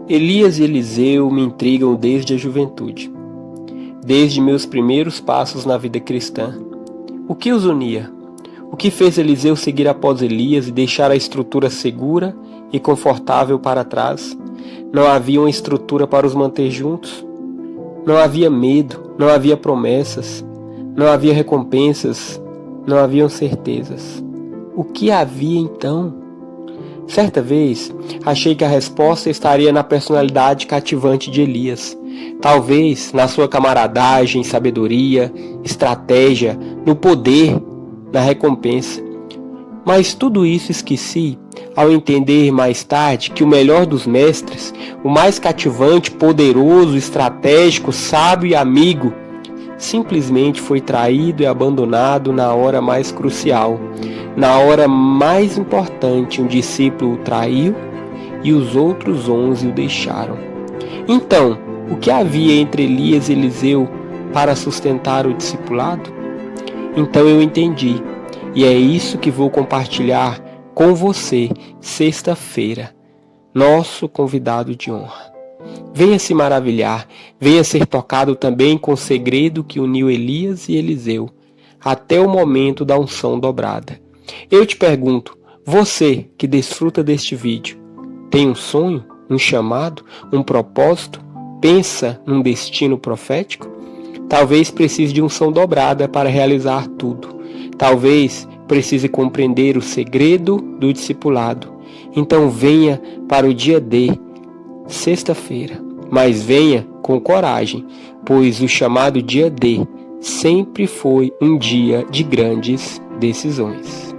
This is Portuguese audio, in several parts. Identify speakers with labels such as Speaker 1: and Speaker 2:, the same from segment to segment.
Speaker 1: Elias e Eliseu me intrigam desde a juventude, desde meus primeiros passos na vida cristã. O que os unia? O que fez Eliseu seguir após Elias e deixar a estrutura segura e confortável para trás? Não havia uma estrutura para os manter juntos? Não havia medo, não havia promessas, não havia recompensas, não haviam certezas. O que havia então? Certa vez, achei que a resposta estaria na personalidade cativante de Elias. Talvez na sua camaradagem, sabedoria, estratégia, no poder, na recompensa. Mas tudo isso esqueci ao entender mais tarde que o melhor dos mestres, o mais cativante, poderoso, estratégico, sábio e amigo, simplesmente foi traído e abandonado na hora mais crucial. Na hora mais importante, um discípulo o traiu e os outros 11 o deixaram. Então, o que havia entre Elias e Eliseu para sustentar o discipulado? Então eu entendi, e é isso que vou compartilhar com você sexta-feira, nosso convidado de honra. Venha se maravilhar, venha ser tocado também com o segredo que uniu Elias e Eliseu, até o momento da unção dobrada. Eu te pergunto, você que desfruta deste vídeo, tem um sonho, um chamado, um propósito? Pensa num destino profético? Talvez precise de unção dobrada para realizar tudo. Talvez precise compreender o segredo do discipulado. Então venha para o dia D, sexta-feira, mas venha com coragem, pois o chamado dia D sempre foi um dia de grandes decisões.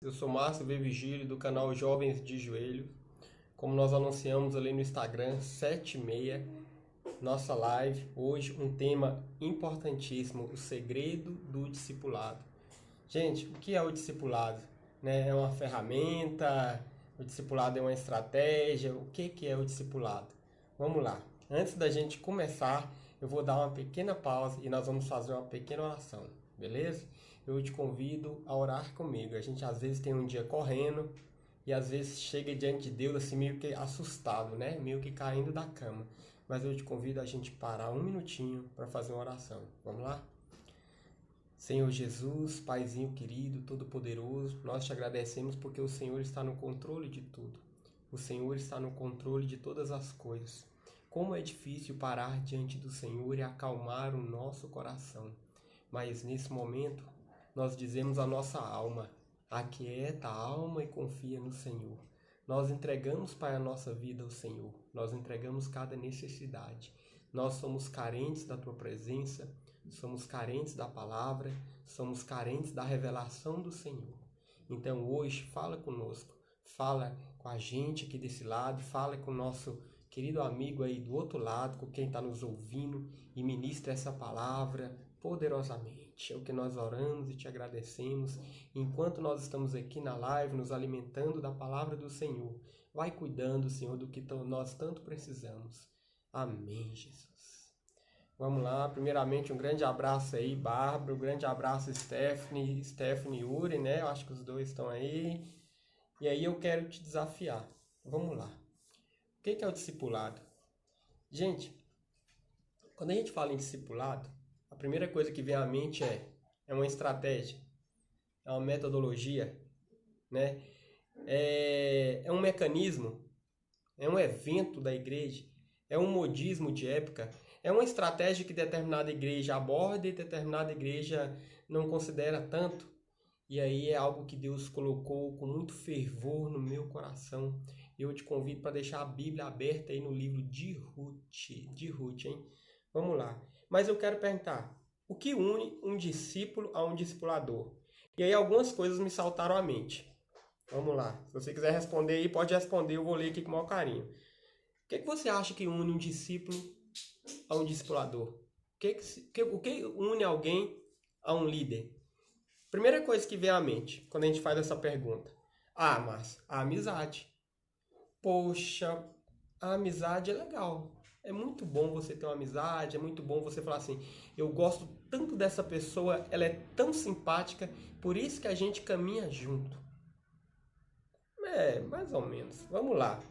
Speaker 1: Eu sou Márcio V. Vigílio, do canal Jovens de Joelho. Como nós anunciamos ali no Instagram, 7h30, nossa live. Hoje um tema importantíssimo, o segredo do discipulado. Gente, o que é o discipulado? É uma ferramenta? O discipulado é uma estratégia? O que é o discipulado? Vamos lá. Antes da gente começar, eu vou dar uma pequena pausa e nós vamos fazer uma pequena oração, beleza? Eu te convido a orar comigo. A gente às vezes tem um dia correndo e às vezes chega diante de Deus assim meio que assustado, né? Meio que caindo da cama. Mas eu te convido a gente parar um minutinho para fazer uma oração. Vamos lá? Senhor Jesus, Paizinho querido, Todo-Poderoso, nós te agradecemos porque o Senhor está no controle de tudo. O Senhor está no controle de todas as coisas. Como é difícil parar diante do Senhor e acalmar o nosso coração. Mas nesse momento, nós dizemos à nossa alma, aquieta a alma e confia no Senhor. Nós entregamos, Pai, a nossa vida ao Senhor. Nós entregamos cada necessidade. Nós somos carentes da Tua presença, somos carentes da palavra, somos carentes da revelação do Senhor. Então hoje, fala conosco, fala com a gente aqui desse lado, fala com o nosso querido amigo aí do outro lado, com quem está nos ouvindo, e ministra essa palavra poderosamente. É o que nós oramos e te agradecemos. Enquanto nós estamos aqui na live, nos alimentando da palavra do Senhor, vai cuidando, Senhor, do que nós tanto precisamos. Amém, Jesus. Vamos lá, primeiramente um grande abraço aí, Bárbara, um grande abraço, Stephanie e Yuri, né? Eu acho que os dois estão aí. E aí eu quero te desafiar. Vamos lá. O que é o discipulado? Gente, quando a gente fala em discipulado, a primeira coisa que vem à mente é uma estratégia, é uma metodologia, né? É um mecanismo, é um evento da igreja, é um modismo de época, é uma estratégia que determinada igreja aborda e determinada igreja não considera tanto. E aí é algo que Deus colocou com muito fervor no meu coração. Eu te convido para deixar a Bíblia aberta aí no livro de Ruth, hein? Vamos lá. Mas eu quero perguntar, o que une um discípulo a um discipulador? E aí algumas coisas me saltaram à mente. Vamos lá. Se você quiser responder aí, pode responder. Eu vou ler aqui com o maior carinho. O que você acha que une um discípulo a um discipulador? O que une alguém a um líder? Primeira coisa que vem à mente quando a gente faz essa pergunta. Ah, mas a amizade. Poxa, a amizade é legal. É muito bom você ter uma amizade, é muito bom você falar assim, eu gosto tanto dessa pessoa, ela é tão simpática, por isso que a gente caminha junto. É, mais ou menos. Vamos lá.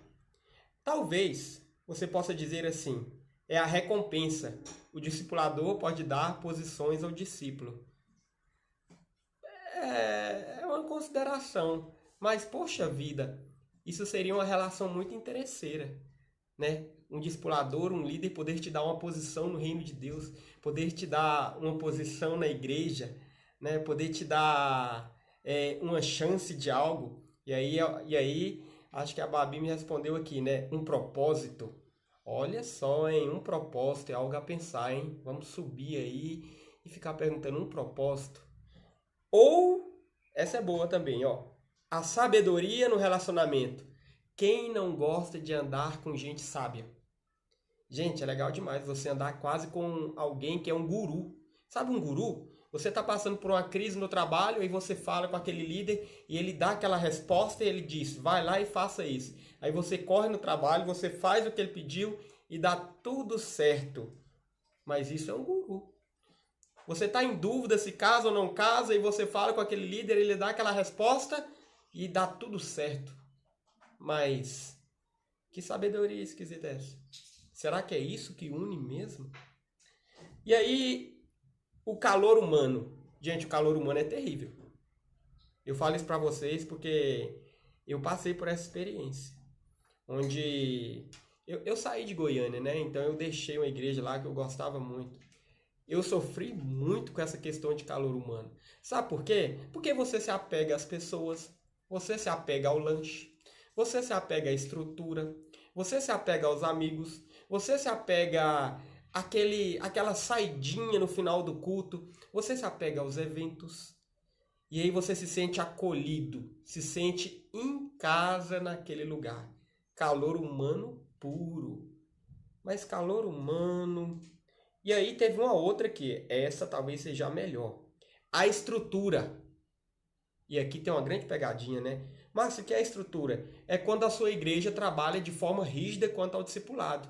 Speaker 1: Talvez você possa dizer assim, é a recompensa. O discipulador pode dar posições ao discípulo. É uma consideração. Mas, poxa vida, isso seria uma relação muito interesseira, né? Um discipulador, um líder poder te dar uma posição no reino de Deus, poder te dar uma posição na igreja, né? Poder te dar uma chance de algo. E aí, acho que a Babi me respondeu aqui, né? Um propósito. Olha só, hein? Um propósito é algo a pensar, hein? Vamos subir aí e ficar perguntando um propósito. Ou, essa é boa também, ó. A sabedoria no relacionamento. Quem não gosta de andar com gente sábia? Gente, é legal demais você andar quase com alguém que é um guru. Sabe um guru? Você está passando por uma crise no trabalho e você fala com aquele líder e ele dá aquela resposta e ele diz, vai lá e faça isso. Aí você corre no trabalho, você faz o que ele pediu e dá tudo certo. Mas isso é um guru. Você está em dúvida se casa ou não casa e você fala com aquele líder, ele dá aquela resposta e dá tudo certo. Mas que sabedoria esquisita é essa? Será que é isso que une mesmo? E aí, o calor humano. Gente, o calor humano é terrível. Eu falo isso para vocês porque eu passei por essa experiência. Onde eu saí de Goiânia, né? Então eu deixei uma igreja lá que eu gostava muito. Eu sofri muito com essa questão de calor humano. Sabe por quê? Porque você se apega às pessoas, você se apega ao lanche, você se apega à estrutura, você se apega aos amigos, você se apega àquela saidinha no final do culto, você se apega aos eventos. E aí você se sente acolhido, se sente em casa naquele lugar. Calor humano puro. Mas calor humano. E aí teve uma outra que essa talvez seja a melhor. A estrutura. E aqui tem uma grande pegadinha, né? Mas o que é a estrutura? É quando a sua igreja trabalha de forma rígida quanto ao discipulado.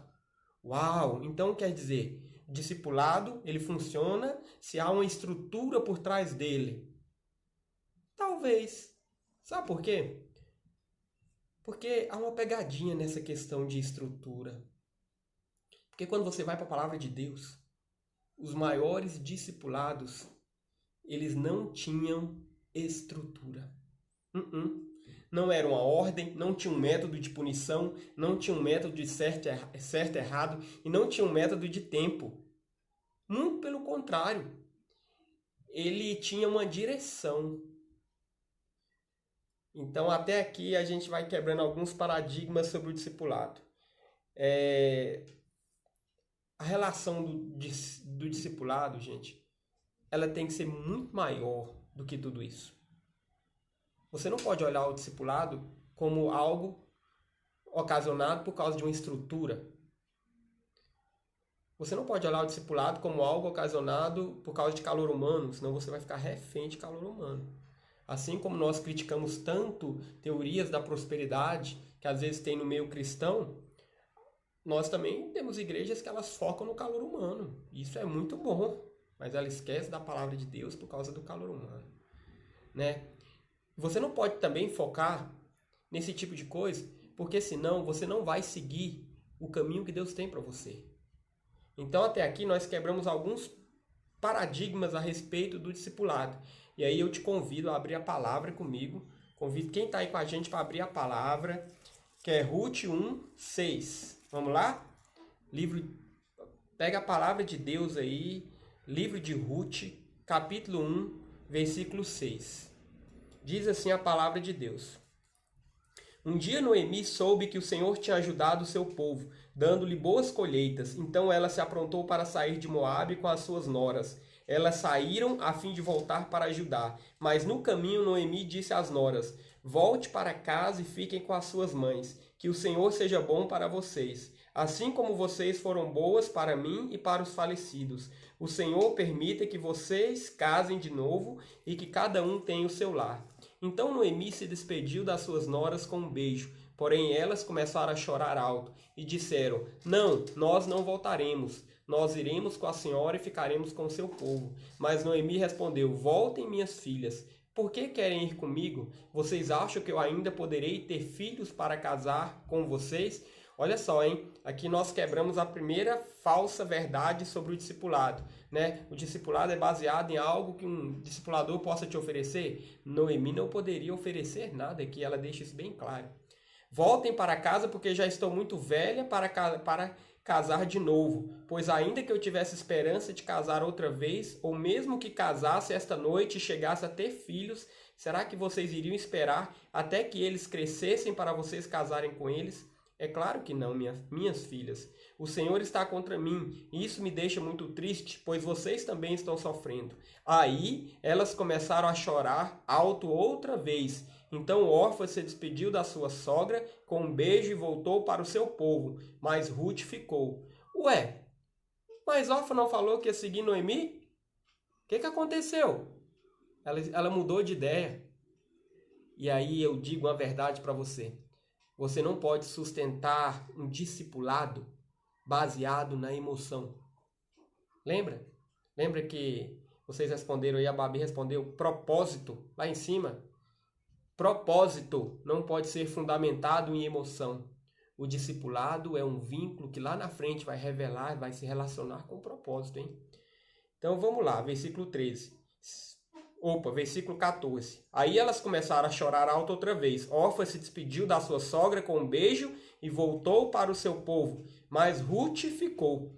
Speaker 1: Uau! Então quer dizer, discipulado, ele funciona se há uma estrutura por trás dele. Talvez. Sabe por quê? Porque há uma pegadinha nessa questão de estrutura. Porque quando você vai para a palavra de Deus, os maiores discipulados, eles não tinham estrutura. Não era uma ordem, não tinha um método de punição, não tinha um método de certo e errado, e não tinha um método de tempo. Muito pelo contrário. Ele tinha uma direção. Então, até aqui a gente vai quebrando alguns paradigmas sobre o discipulado. A relação do discipulado, gente, ela tem que ser muito maior do que tudo isso. Você não pode olhar o discipulado como algo ocasionado por causa de uma estrutura. Você não pode olhar o discipulado como algo ocasionado por causa de calor humano, senão você vai ficar refém de calor humano. Assim como nós criticamos tanto teorias da prosperidade que às vezes tem no meio cristão, nós também temos igrejas que elas focam no calor humano. Isso é muito bom, mas ela esquece da palavra de Deus por causa do calor humano, né? Você não pode também focar nesse tipo de coisa, porque senão você não vai seguir o caminho que Deus tem para você. Então até aqui nós quebramos alguns paradigmas a respeito do discipulado. E aí eu te convido a abrir a palavra comigo. Convido quem está aí com a gente para abrir a palavra, que é Ruth 1:6. Vamos lá? Pega a palavra de Deus aí, livro de Ruth, capítulo 1, versículo 6. Diz assim a palavra de Deus. Um dia Noemi soube que o Senhor tinha ajudado o seu povo, dando-lhe boas colheitas. Então ela se aprontou para sair de Moabe com as suas noras. Elas saíram a fim de voltar para Judá. Mas no caminho Noemi disse às noras: Volte para casa e fiquem com as suas mães. Que o Senhor seja bom para vocês, assim como vocês foram boas para mim e para os falecidos. O Senhor permita que vocês casem de novo e que cada um tenha o seu lar. Então Noemi se despediu das suas noras com um beijo. Porém elas começaram a chorar alto e disseram: Não, nós não voltaremos. Nós iremos com a senhora e ficaremos com o seu povo. Mas Noemi respondeu: Voltem, minhas filhas. Por que querem ir comigo? Vocês acham que eu ainda poderei ter filhos para casar com vocês? Olha só, hein? Aqui nós quebramos a primeira falsa verdade sobre o discipulado, né? O discipulado é baseado em algo que um discipulador possa te oferecer? Noemi não poderia oferecer nada aqui, ela deixa isso bem claro. Voltem para casa porque já estou muito velha para casar de novo, pois ainda que eu tivesse esperança de casar outra vez, ou mesmo que casasse esta noite e chegasse a ter filhos, será que vocês iriam esperar até que eles crescessem para vocês casarem com eles? É claro que não, minhas filhas. O Senhor está contra mim, e isso me deixa muito triste, pois vocês também estão sofrendo. Aí elas começaram a chorar alto outra vez. Então Orfa se despediu da sua sogra com um beijo e voltou para o seu povo, mas Ruth ficou. Ué, mas Orfa não falou que ia seguir Noemi? O que aconteceu? Ela mudou de ideia. E aí eu digo uma verdade para você. Você não pode sustentar um discipulado baseado na emoção. Lembra? Lembra que vocês responderam aí, a Babi respondeu propósito lá em cima? Propósito não pode ser fundamentado em emoção. O discipulado é um vínculo que lá na frente vai revelar, vai se relacionar com o propósito, hein? Então vamos lá, versículo 13. Versículo 14. Aí elas começaram a chorar alto outra vez. Orfa se despediu da sua sogra com um beijo e voltou para o seu povo. Mas Ruth ficou.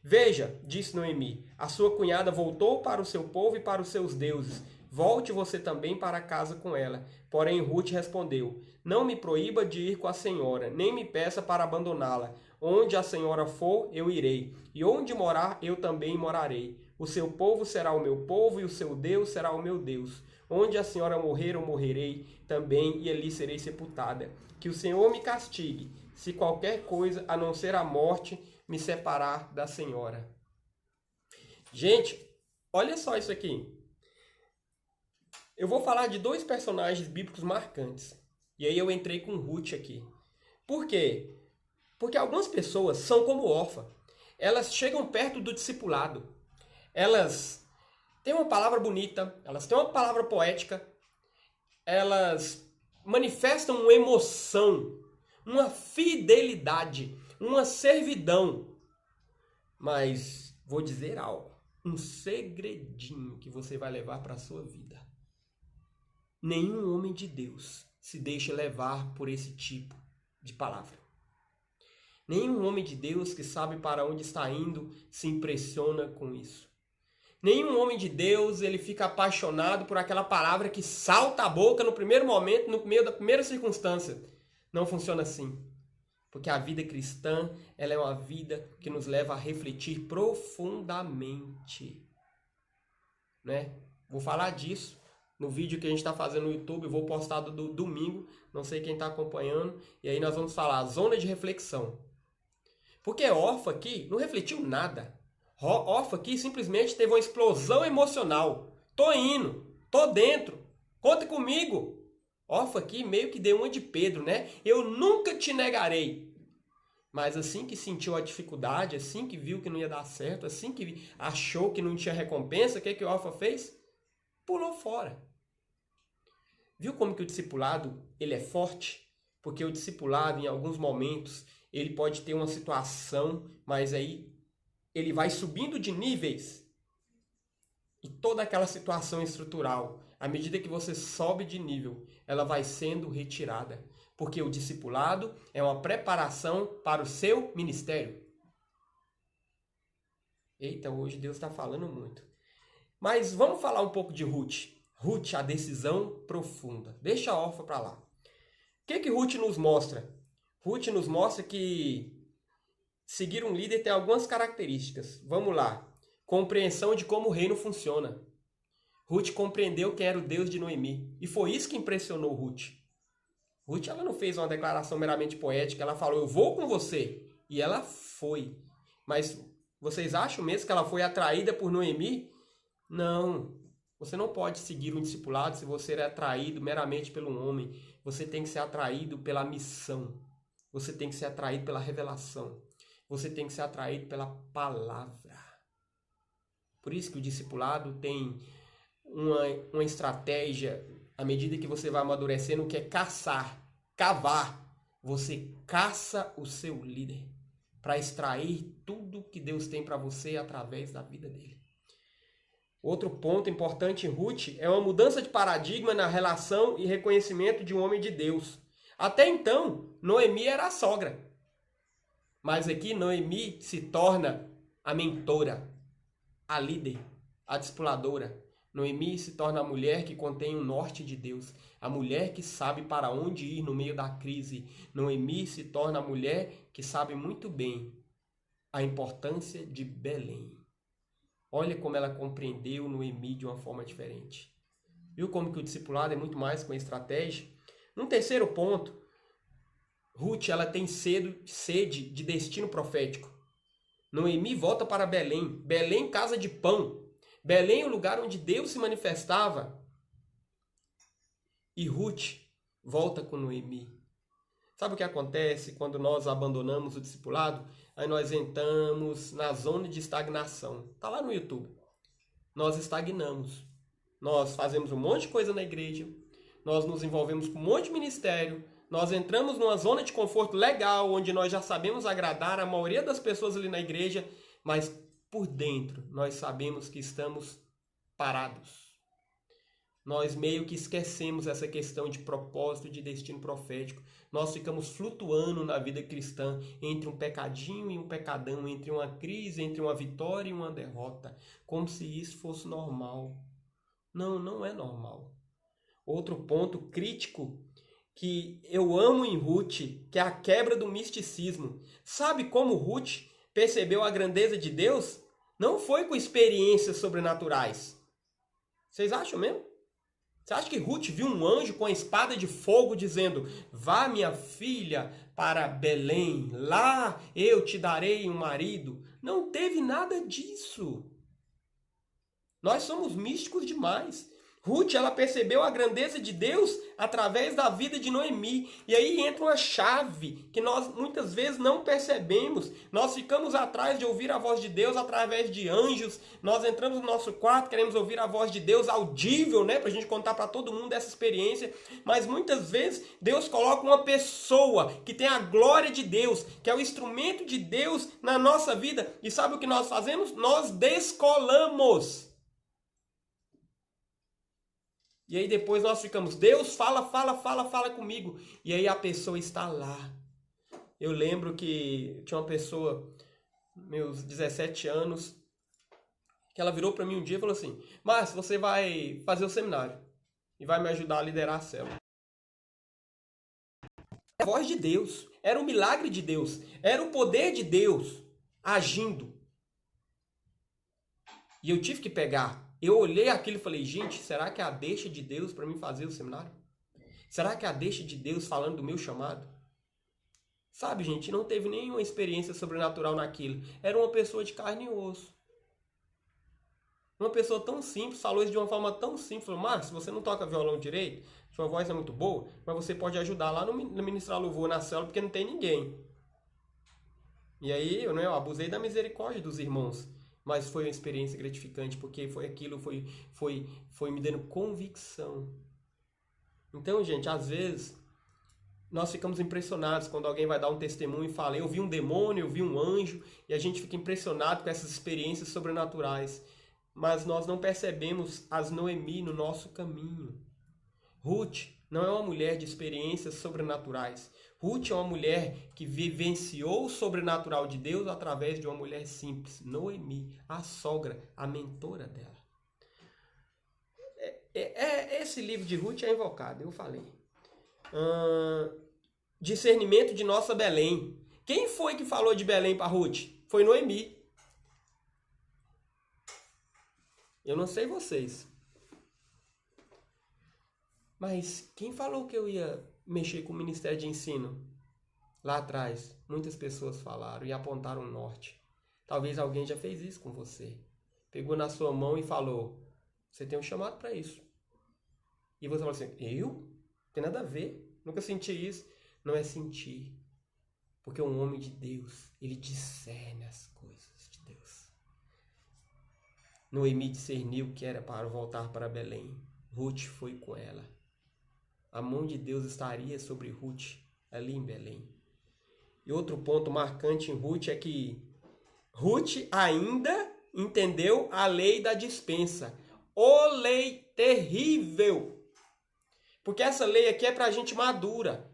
Speaker 1: Veja, disse Noemi, a sua cunhada voltou para o seu povo e para os seus deuses. Volte você também para casa com ela. Porém Ruth respondeu: Não me proíba de ir com a senhora, nem me peça para abandoná-la. Onde a senhora for, eu irei, e onde morar, eu também morarei. O seu povo será o meu povo, e o seu Deus será o meu Deus. Onde a senhora morrer, eu morrerei também, e ali serei sepultada. Que o Senhor me castigue, se qualquer coisa, a não ser a morte, me separar da senhora. Gente, olha só isso aqui. Eu vou falar de dois personagens bíblicos marcantes. E aí eu entrei com Ruth aqui. Por quê? Porque algumas pessoas são como Orfa. Elas chegam perto do discipulado. Elas têm uma palavra bonita, elas têm uma palavra poética, elas manifestam uma emoção, uma fidelidade, uma servidão. Mas vou dizer algo, um segredinho que você vai levar para a sua vida. Nenhum homem de Deus se deixa levar por esse tipo de palavra. Nenhum homem de Deus que sabe para onde está indo se impressiona com isso. Nenhum homem de Deus ele fica apaixonado por aquela palavra que salta a boca no primeiro momento, no meio da primeira circunstância. Não funciona assim. Porque a vida cristã ela é uma vida que nos leva a refletir profundamente. Né? Vou falar disso no vídeo que a gente está fazendo no YouTube. Eu vou postar do domingo. Não sei quem está acompanhando. E aí nós vamos falar zona de reflexão. Porque Orfa aqui não refletiu nada. Orfa aqui simplesmente teve uma explosão emocional. Tô indo, tô dentro, conta comigo. Orfa aqui meio que deu uma de Pedro, né? Eu nunca te negarei. Mas assim que sentiu a dificuldade, assim que viu que não ia dar certo, assim que achou que não tinha recompensa, o que Orfa fez? Pulou fora. Viu como que o discipulado ele é forte? Porque o discipulado, em alguns momentos, ele pode ter uma situação, mas aí ele vai subindo de níveis. E toda aquela situação estrutural, à medida que você sobe de nível, ela vai sendo retirada. Porque o discipulado é uma preparação para o seu ministério. Eita, hoje Deus está falando muito. Mas vamos falar um pouco de Ruth. Ruth, a decisão profunda. Deixa a Orfa para lá. O que Ruth nos mostra? Ruth nos mostra que seguir um líder tem algumas características. Vamos lá. compreensão de como o reino funciona. Ruth compreendeu quem era o Deus de Noemi. E foi isso que impressionou Ruth. Ruth, ela não fez uma declaração meramente poética. Ela falou, eu vou com você. E ela foi. Mas vocês acham mesmo que ela foi atraída por Noemi? Não. Você não pode seguir um discipulado se você é atraído meramente pelo homem. Você tem que ser atraído pela missão. Você tem que ser atraído pela revelação. Você tem que ser atraído pela palavra. Por isso que o discipulado tem uma estratégia, à medida que você vai amadurecendo, que é caçar, cavar. Você caça o seu líder para extrair tudo que Deus tem para você através da vida dele. Outro ponto importante em Ruth é uma mudança de paradigma na relação e reconhecimento de um homem de Deus. Até então, Noemi era a sogra. Mas aqui Noemi se torna a mentora, a líder, a discipuladora. Noemi se torna a mulher que contém o norte de Deus, a mulher que sabe para onde ir no meio da crise. Noemi se torna a mulher que sabe muito bem a importância de Belém. Olha como ela compreendeu Noemi de uma forma diferente. Viu como que o discipulado é muito mais com estratégia? Num terceiro ponto, Ruth ela tem sede de destino profético. Noemi volta para Belém. Belém, casa de pão. Belém é o lugar onde Deus se manifestava. E Ruth volta com Noemi. Sabe o que acontece quando nós abandonamos o discipulado? Aí nós entramos na zona de estagnação. Está lá no YouTube. Nós estagnamos. Nós fazemos um monte de coisa na igreja. Nós nos envolvemos com um monte de ministério. Nós entramos numa zona de conforto legal, onde nós já sabemos agradar a maioria das pessoas ali na igreja, mas por dentro nós sabemos que estamos parados. Nós meio que esquecemos essa questão de propósito, de destino profético. Nós ficamos flutuando na vida cristã entre um pecadinho e um pecadão, entre uma crise, entre uma vitória e uma derrota, como se isso fosse normal. Não, não é normal. Outro ponto crítico que eu amo em Ruth, que é a quebra do misticismo. Sabe como Ruth percebeu a grandeza de Deus? Não foi com experiências sobrenaturais. Vocês acham mesmo? Você acha que Ruth viu um anjo com a espada de fogo dizendo, vá minha filha para Belém, lá eu te darei um marido? Não teve nada disso. Nós somos místicos demais. Ruth, ela percebeu a grandeza de Deus através da vida de Noemi. E aí entra uma chave que nós muitas vezes não percebemos. Nós ficamos atrás de ouvir a voz de Deus através de anjos. Nós entramos no nosso quarto, queremos ouvir a voz de Deus audível, né? Para a gente contar para todo mundo essa experiência. Mas muitas vezes Deus coloca uma pessoa que tem a glória de Deus, que é o instrumento de Deus na nossa vida. E sabe o que nós fazemos? Nós descolamos. E aí depois nós ficamos, Deus fala comigo. E aí a pessoa está lá. Eu lembro que tinha uma pessoa, meus 17 anos, que ela virou para mim um dia e falou assim, Márcio, você vai fazer o seminário e vai me ajudar a liderar a célula. Era a voz de Deus, era o milagre de Deus, era o poder de Deus agindo. E eu tive que pegar. Eu olhei aquilo e falei, gente, será que é a deixa de Deus para mim fazer o seminário? Será que é a deixa de Deus falando do meu chamado? Sabe, gente, não teve nenhuma experiência sobrenatural naquilo. Era uma pessoa de carne e osso. Uma pessoa tão simples, falou isso de uma forma tão simples. Falou, Márcio, você não toca violão direito, sua voz é muito boa, mas você pode ajudar lá no ministrar louvor na célula, porque não tem ninguém. E aí, eu abusei da misericórdia dos irmãos. Mas foi uma experiência gratificante, porque foi me dando convicção. Então, gente, às vezes, nós ficamos impressionados quando alguém vai dar um testemunho e fala, eu vi um demônio, eu vi um anjo, e a gente fica impressionado com essas experiências sobrenaturais. Mas nós não percebemos as Noemi no nosso caminho. Ruth não é uma mulher de experiências sobrenaturais. Ruth é uma mulher que vivenciou o sobrenatural de Deus através de uma mulher simples, Noemi, a sogra, a mentora dela. Esse livro de Ruth é invocado, eu falei. Discernimento de nossa Belém. Quem foi que falou de Belém para Ruth? Foi Noemi. Eu não sei vocês. Mas quem falou que eu ia mexer com o Ministério de Ensino? Lá atrás, muitas pessoas falaram e apontaram o norte. Talvez alguém já fez isso com você. Pegou na sua mão e falou, você tem um chamado para isso. E você falou assim, eu? Tem nada a ver. Nunca senti isso. Não é sentir. Porque um homem de Deus, ele discerne as coisas de Deus. Noemi discerniu que era para voltar para Belém. Ruth foi com ela. A mão de Deus estaria sobre Ruth, ali em Belém. E outro ponto marcante em Ruth é que Ruth ainda entendeu a lei da dispensa. Ô lei terrível! Porque essa lei aqui é para gente madura.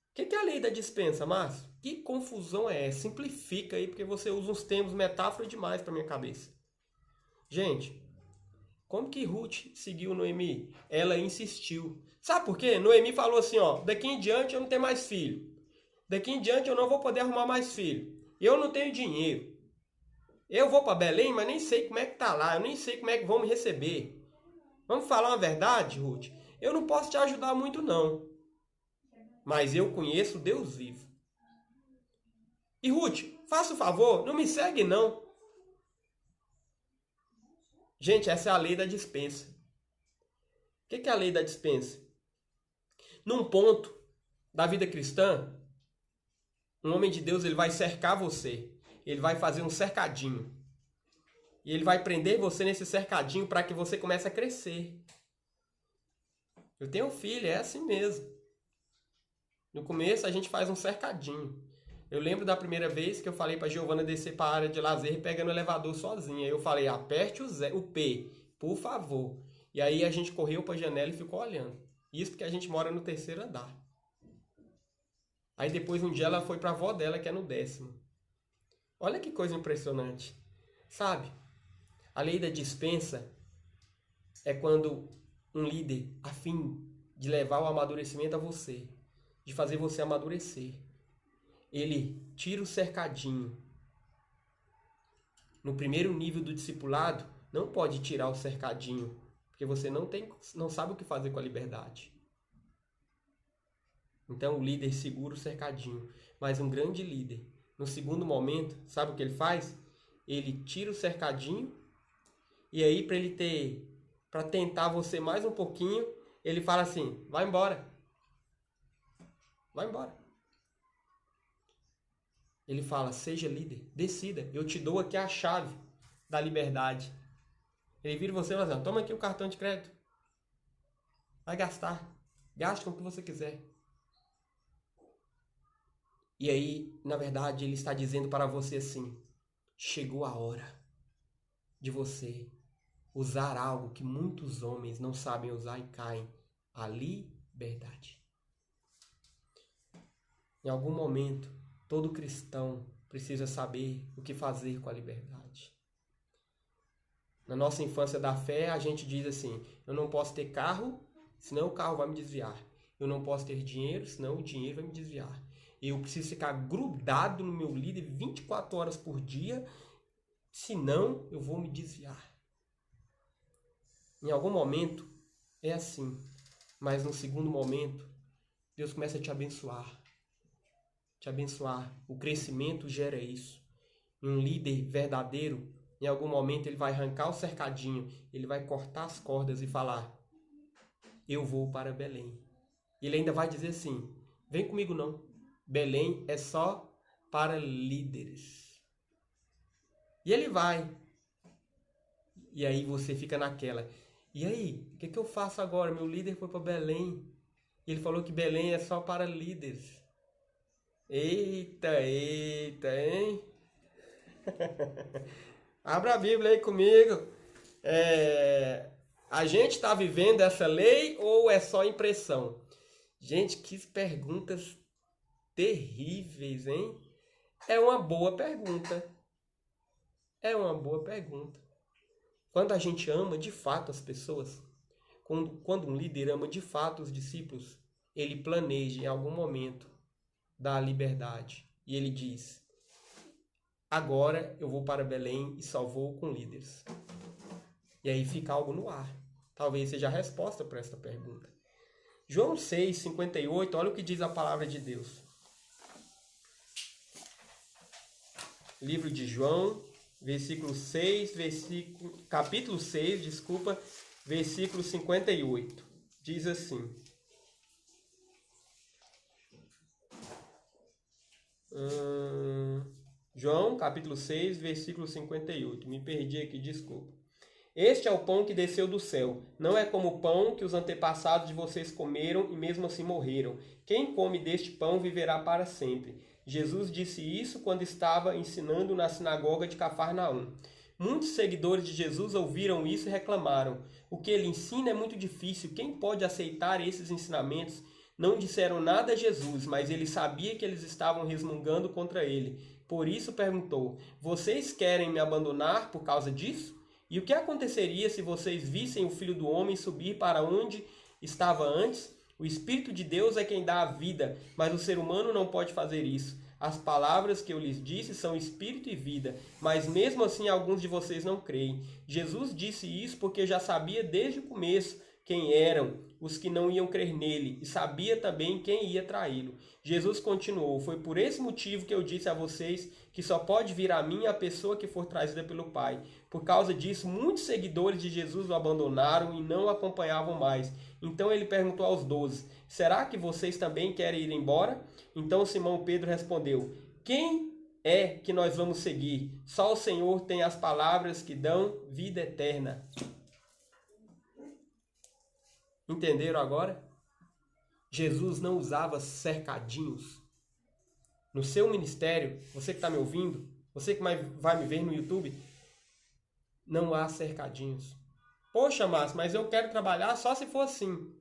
Speaker 1: O que é a lei da dispensa, Márcio? Que confusão é essa? Simplifica aí, porque você usa uns termos metáfora demais para minha cabeça. Gente, como que Ruth seguiu Noemi? Ela insistiu. Sabe por quê? Noemi falou assim, ó, daqui em diante eu não tenho mais filho. Daqui em diante eu não vou poder arrumar mais filho. Eu não tenho dinheiro. Eu vou para Belém, mas nem sei como é que tá lá. Eu nem sei como é que vão me receber. Vamos falar uma verdade, Ruth? Eu não posso te ajudar muito, não. Mas eu conheço Deus vivo. E Ruth, faça o favor, não me segue, não. Gente, essa é a lei da dispensa. O que é a lei da dispensa? Num ponto da vida cristã, um homem de Deus ele vai cercar você. Ele vai fazer um cercadinho. E ele vai prender você nesse cercadinho para que você comece a crescer. Eu tenho um filho, é assim mesmo. No começo a gente faz um cercadinho. Eu lembro da primeira vez que eu falei para Giovana descer para a área de lazer pegando o elevador sozinha. Eu falei, aperte o P, por favor. E aí a gente correu para a janela e ficou olhando. Isso porque a gente mora no 3º andar. Aí depois um dia ela foi para a avó dela, que é no 10º. Olha que coisa impressionante. Sabe? A lei da dispensa é quando um líder, a fim de levar o amadurecimento a você, de fazer você amadurecer, ele tira o cercadinho. No primeiro nível do discipulado, não pode tirar o cercadinho, porque você não sabe o que fazer com a liberdade. Então o líder segura o cercadinho, mas um grande líder, no segundo momento, sabe o que ele faz? Ele tira o cercadinho e aí para tentar você mais um pouquinho, ele fala assim, vai embora. Vai embora. Ele fala, seja líder, decida, eu te dou aqui a chave da liberdade. Ele vira você e fala assim, toma aqui o cartão de crédito. Vai gastar. Gaste com o que você quiser. E aí, na verdade, ele está dizendo para você assim, chegou a hora de você usar algo que muitos homens não sabem usar e caem, a liberdade. Em algum momento, todo cristão precisa saber o que fazer com a liberdade. Na nossa infância da fé, a gente diz assim, eu não posso ter carro, senão o carro vai me desviar. Eu não posso ter dinheiro, senão o dinheiro vai me desviar. Eu preciso ficar grudado no meu líder 24 horas por dia, senão eu vou me desviar. Em algum momento é assim, mas no segundo momento, Deus começa a te abençoar. Te abençoar. O crescimento gera isso. E um líder verdadeiro, em algum momento ele vai arrancar o cercadinho, ele vai cortar as cordas e falar, eu vou para Belém. Ele ainda vai dizer assim, vem comigo não. Belém é só para líderes. E ele vai. E aí você fica naquela. E aí, o que eu faço agora? Meu líder foi para Belém. E ele falou que Belém é só para líderes. Eita, hein? Abra a Bíblia aí comigo. A gente está vivendo essa lei ou é só impressão? Gente, que perguntas terríveis, hein? É uma boa pergunta. É uma boa pergunta. Quando a gente ama de fato as pessoas, quando um líder ama de fato os discípulos, ele planeja em algum momento dar liberdade. E ele diz, agora eu vou para Belém e só vou com líderes. E aí fica algo no ar. Talvez seja a resposta para esta pergunta. João 6, 58, olha o que diz a palavra de Deus. Livro de João, capítulo 6, versículo 58. Diz assim. João, capítulo 6, versículo 58. Me perdi aqui, desculpa. Este é o pão que desceu do céu. Não é como o pão que os antepassados de vocês comeram e mesmo assim morreram. Quem come deste pão viverá para sempre. Jesus disse isso quando estava ensinando na sinagoga de Cafarnaum. Muitos seguidores de Jesus ouviram isso e reclamaram. O que ele ensina é muito difícil. Quem pode aceitar esses ensinamentos? Não disseram nada a Jesus, mas ele sabia que eles estavam resmungando contra ele. Por isso perguntou: vocês querem me abandonar por causa disso? E o que aconteceria se vocês vissem o Filho do Homem subir para onde estava antes? O Espírito de Deus é quem dá a vida, mas o ser humano não pode fazer isso. As palavras que eu lhes disse são espírito e vida, mas mesmo assim alguns de vocês não creem. Jesus disse isso porque já sabia desde o começo quem eram os que não iam crer nele e sabia também quem ia traí-lo. Jesus continuou: foi por esse motivo que eu disse a vocês que só pode vir a mim a pessoa que for trazida pelo Pai. Por causa disso, muitos seguidores de Jesus o abandonaram e não o acompanhavam mais. Então ele perguntou aos 12, será que vocês também querem ir embora? Então Simão Pedro respondeu, quem é que nós vamos seguir? Só o Senhor tem as palavras que dão vida eterna. Entenderam agora? Jesus não usava cercadinhos. No seu ministério, você que está me ouvindo, você que vai me ver no YouTube, não há cercadinhos. Poxa, Márcio, mas eu quero trabalhar só se for assim.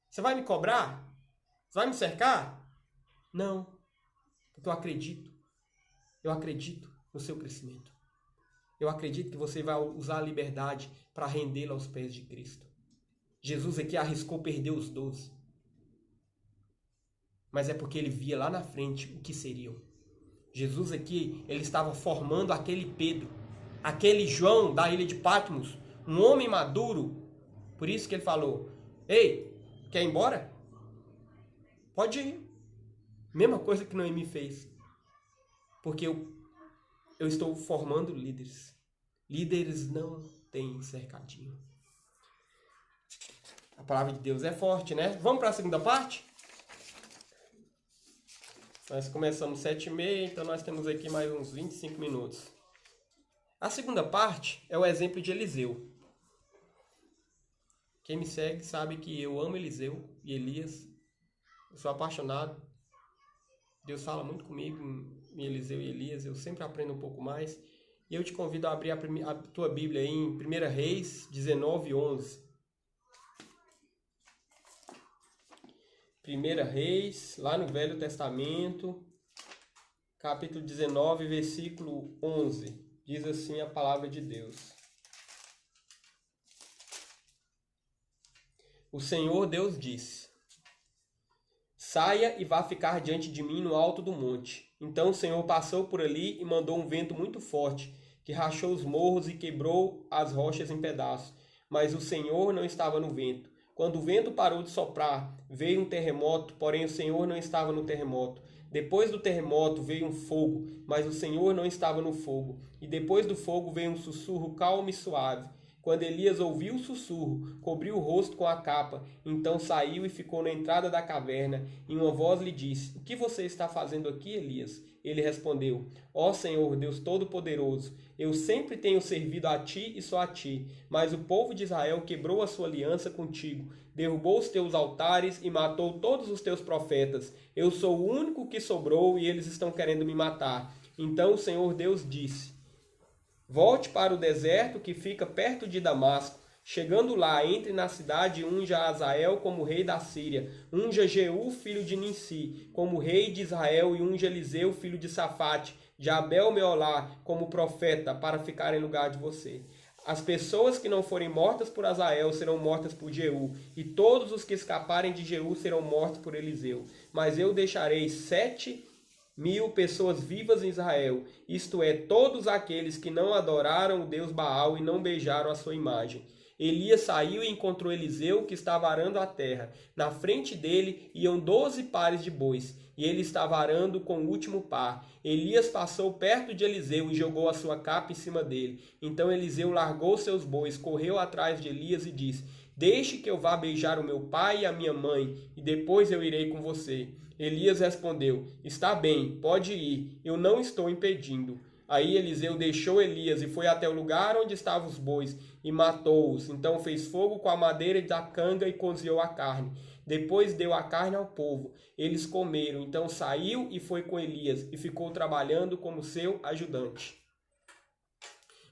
Speaker 1: Você vai me cobrar? Você vai me cercar? Não, porque eu acredito. Eu acredito no seu crescimento. Eu acredito que você vai usar a liberdade para rendê-lo aos pés de Cristo. Jesus aqui arriscou perder os 12. Mas é porque ele via lá na frente o que seriam. Jesus aqui, ele estava formando aquele Pedro, aquele João da ilha de Patmos, um homem maduro. Por isso que ele falou, ei, quer ir embora? Pode ir. Mesma coisa que Noemi fez. Porque eu estou formando líderes. Líderes não têm cercadinho. A palavra de Deus é forte, né? Vamos para a segunda parte? Nós começamos 7h30, então nós temos aqui mais uns 25 minutos. A segunda parte é o exemplo de Eliseu. Quem me segue sabe que eu amo Eliseu e Elias. Eu sou apaixonado. Deus fala muito comigo em Eliseu e Elias. Eu sempre aprendo um pouco mais. E eu te convido a abrir a tua Bíblia aí em 1 Reis 19:11. 1 Reis, lá no Velho Testamento, capítulo 19, versículo 11. Diz assim a palavra de Deus. O Senhor Deus disse, saia e vá ficar diante de mim no alto do monte. Então o Senhor passou por ali e mandou um vento muito forte, que rachou os morros e quebrou as rochas em pedaços. Mas o Senhor não estava no vento. Quando o vento parou de soprar, veio um terremoto, porém o Senhor não estava no terremoto. Depois do terremoto veio um fogo, mas o Senhor não estava no fogo. E depois do fogo veio um sussurro calmo e suave. Quando Elias ouviu o sussurro, cobriu o rosto com a capa, então saiu e ficou na entrada da caverna, e uma voz lhe disse, o que você está fazendo aqui, Elias? Ele respondeu, ó Senhor, Deus Todo-Poderoso, eu sempre tenho servido a ti e só a ti, mas o povo de Israel quebrou a sua aliança contigo, derrubou os teus altares e matou todos os teus profetas. Eu sou o único que sobrou e eles estão querendo me matar. Então o Senhor Deus disse, volte para o deserto que fica perto de Damasco. Chegando lá, entre na cidade e unja Azael como rei da Síria. Unja Jeú, filho de Ninsi, como rei de Israel, e unja Eliseu, filho de Safate, de Abel-Meolá, como profeta, para ficar em lugar de você. As pessoas que não forem mortas por Azael serão mortas por Jeú, e todos os que escaparem de Jeú serão mortos por Eliseu. Mas eu deixarei 7 1000 pessoas vivas em Israel, isto é, todos aqueles que não adoraram o Deus Baal e não beijaram a sua imagem. Elias saiu e encontrou Eliseu, que estava arando a terra. Na frente dele iam 12 pares de bois, e ele estava arando com o último par. Elias passou perto de Eliseu e jogou a sua capa em cima dele. Então Eliseu largou seus bois, correu atrás de Elias e disse: Deixe que eu vá beijar o meu pai e a minha mãe, e depois eu irei com você. Elias respondeu: Está bem, pode ir, eu não estou impedindo. Aí Eliseu deixou Elias e foi até o lugar onde estavam os bois e matou-os. Então fez fogo com a madeira da canga e cozinhou a carne. Depois deu a carne ao povo. Eles comeram. Então saiu e foi com Elias e ficou trabalhando como seu ajudante.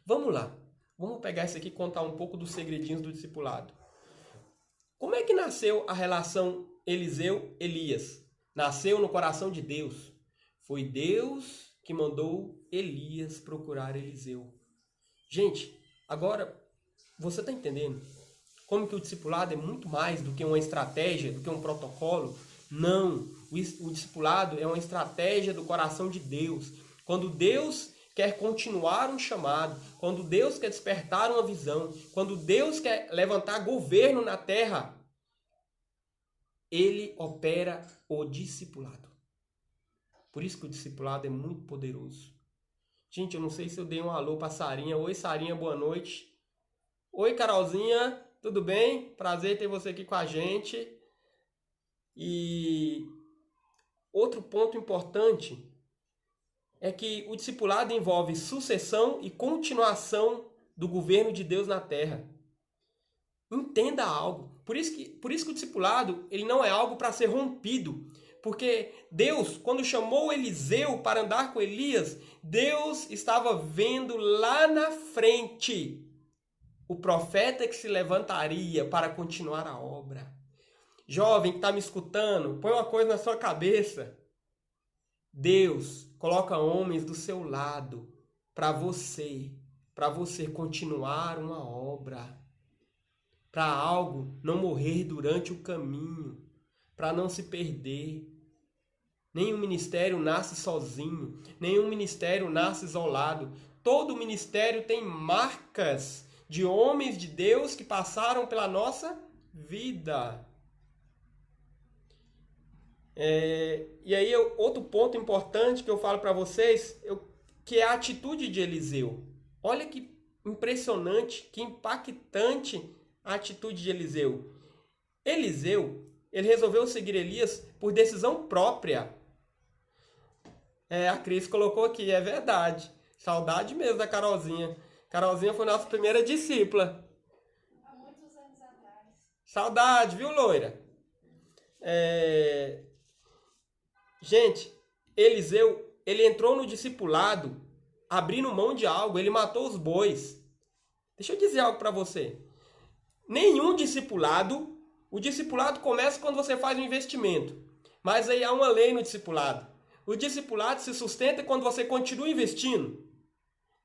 Speaker 1: Vamos lá. Vamos pegar isso aqui e contar um pouco dos segredinhos do discipulado. Como é que nasceu a relação Eliseu-Elias? Nasceu no coração de Deus. Foi Deus que mandou Elias procurar Eliseu. Gente, agora você está entendendo como que o discipulado é muito mais do que uma estratégia, do que um protocolo? Não, o discipulado é uma estratégia do coração de Deus. Quando Deus quer continuar um chamado, quando Deus quer despertar uma visão, quando Deus quer levantar governo na terra, Ele opera o discipulado. Por isso que o discipulado é muito poderoso. Gente, eu não sei se eu dei um alô para Sarinha. Oi, Sarinha, boa noite. Oi, Carolzinha, tudo bem? Prazer ter você aqui com a gente. E outro ponto importante é que o discipulado envolve sucessão e continuação do governo de Deus na terra. Entenda algo. Por isso que o discipulado ele não é algo para ser rompido. Porque Deus, quando chamou Eliseu para andar com Elias, Deus estava vendo lá na frente o profeta que se levantaria para continuar a obra. Jovem que está me escutando, põe uma coisa na sua cabeça. Deus coloca homens do seu lado para você continuar uma obra. Para algo não morrer durante o caminho, para não se perder. Nenhum ministério nasce sozinho, nenhum ministério nasce isolado. Todo ministério tem marcas de homens de Deus que passaram pela nossa vida. E aí, outro ponto importante que eu falo para vocês, que é a atitude de Eliseu. Olha que impressionante, que impactante a atitude de Eliseu. Eliseu, ele resolveu seguir Elias por decisão própria. A Cris colocou aqui, é verdade. Saudade mesmo da Carolzinha. Carolzinha foi nossa primeira discípula.
Speaker 2: Há muitos anos atrás.
Speaker 1: Saudade, viu, loira? Gente, Eliseu, ele entrou no discipulado abrindo mão de algo, ele matou os bois. Deixa eu dizer algo para você. Nenhum discipulado, o discipulado começa quando você faz um investimento. Mas aí há uma lei no discipulado. O discipulado se sustenta quando você continua investindo.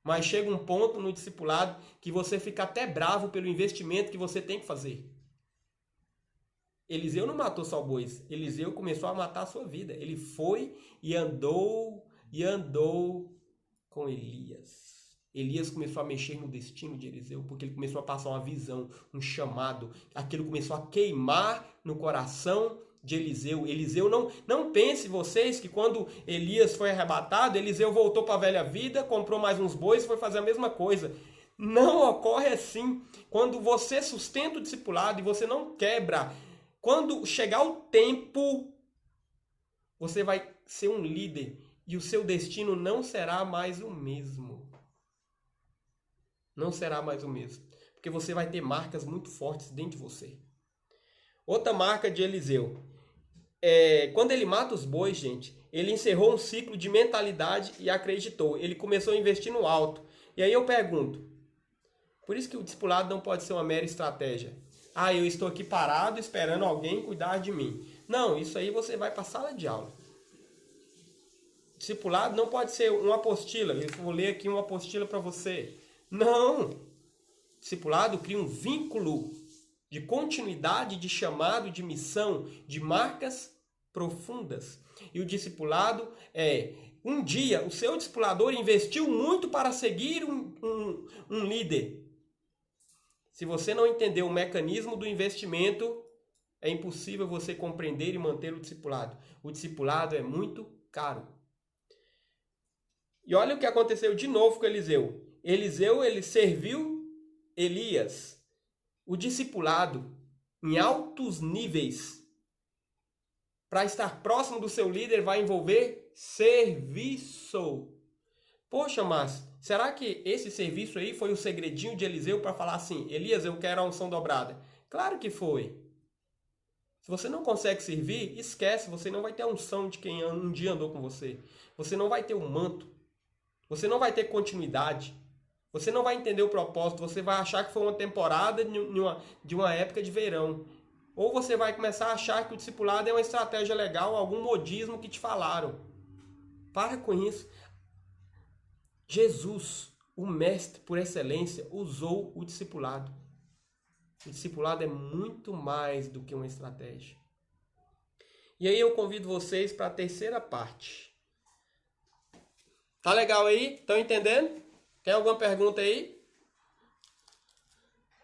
Speaker 1: Mas chega um ponto no discipulado que você fica até bravo pelo investimento que você tem que fazer. Eliseu não matou só bois. Eliseu começou a matar a sua vida. Ele foi e andou com Elias. Elias começou a mexer no destino de Eliseu, porque ele começou a passar uma visão, um chamado. Aquilo começou a queimar no coração de Eliseu. Eliseu, não pense vocês que quando Elias foi arrebatado, Eliseu voltou para a velha vida, comprou mais uns bois e foi fazer a mesma coisa. Não ocorre assim. Quando você sustenta o discipulado e você não quebra, quando chegar o tempo, você vai ser um líder e o seu destino não será mais o mesmo. Não será mais o mesmo. Porque você vai ter marcas muito fortes dentro de você. Outra marca de Eliseu. Quando ele mata os bois, gente, ele encerrou um ciclo de mentalidade e acreditou. Ele começou a investir no alto. E aí eu pergunto, por isso que o discipulado não pode ser uma mera estratégia. Eu estou aqui parado esperando alguém cuidar de mim. Não, isso aí você vai para a sala de aula. Discipulado não pode ser uma apostila. Eu vou ler aqui uma apostila para você. Não. Discipulado cria um vínculo de continuidade, de chamado, de missão, de marcas profundas. E o discipulado um dia o seu discipulador investiu muito para seguir um líder. Se você não entender o mecanismo do investimento, é impossível você compreender e manter o discipulado. O discipulado é muito caro. E olha o que aconteceu de novo com Eliseu. Eliseu, ele serviu Elias, o discipulado, em altos níveis. Para estar próximo do seu líder vai envolver serviço. Poxa, mas será que esse serviço aí foi o segredinho de Eliseu para falar assim, Elias, eu quero a unção dobrada? Claro que foi. Se você não consegue servir, esquece, você não vai ter a unção de quem um dia andou com você. Você não vai ter o manto. Você não vai ter continuidade. Você não vai entender o propósito. Você vai achar que foi uma temporada de uma época de verão. Ou você vai começar a achar que o discipulado é uma estratégia legal, algum modismo que te falaram. Para com isso. Jesus, o mestre por excelência, usou o discipulado. O discipulado é muito mais do que uma estratégia. E aí eu convido vocês para a terceira parte. Tá legal aí? Estão entendendo? Tem alguma pergunta aí?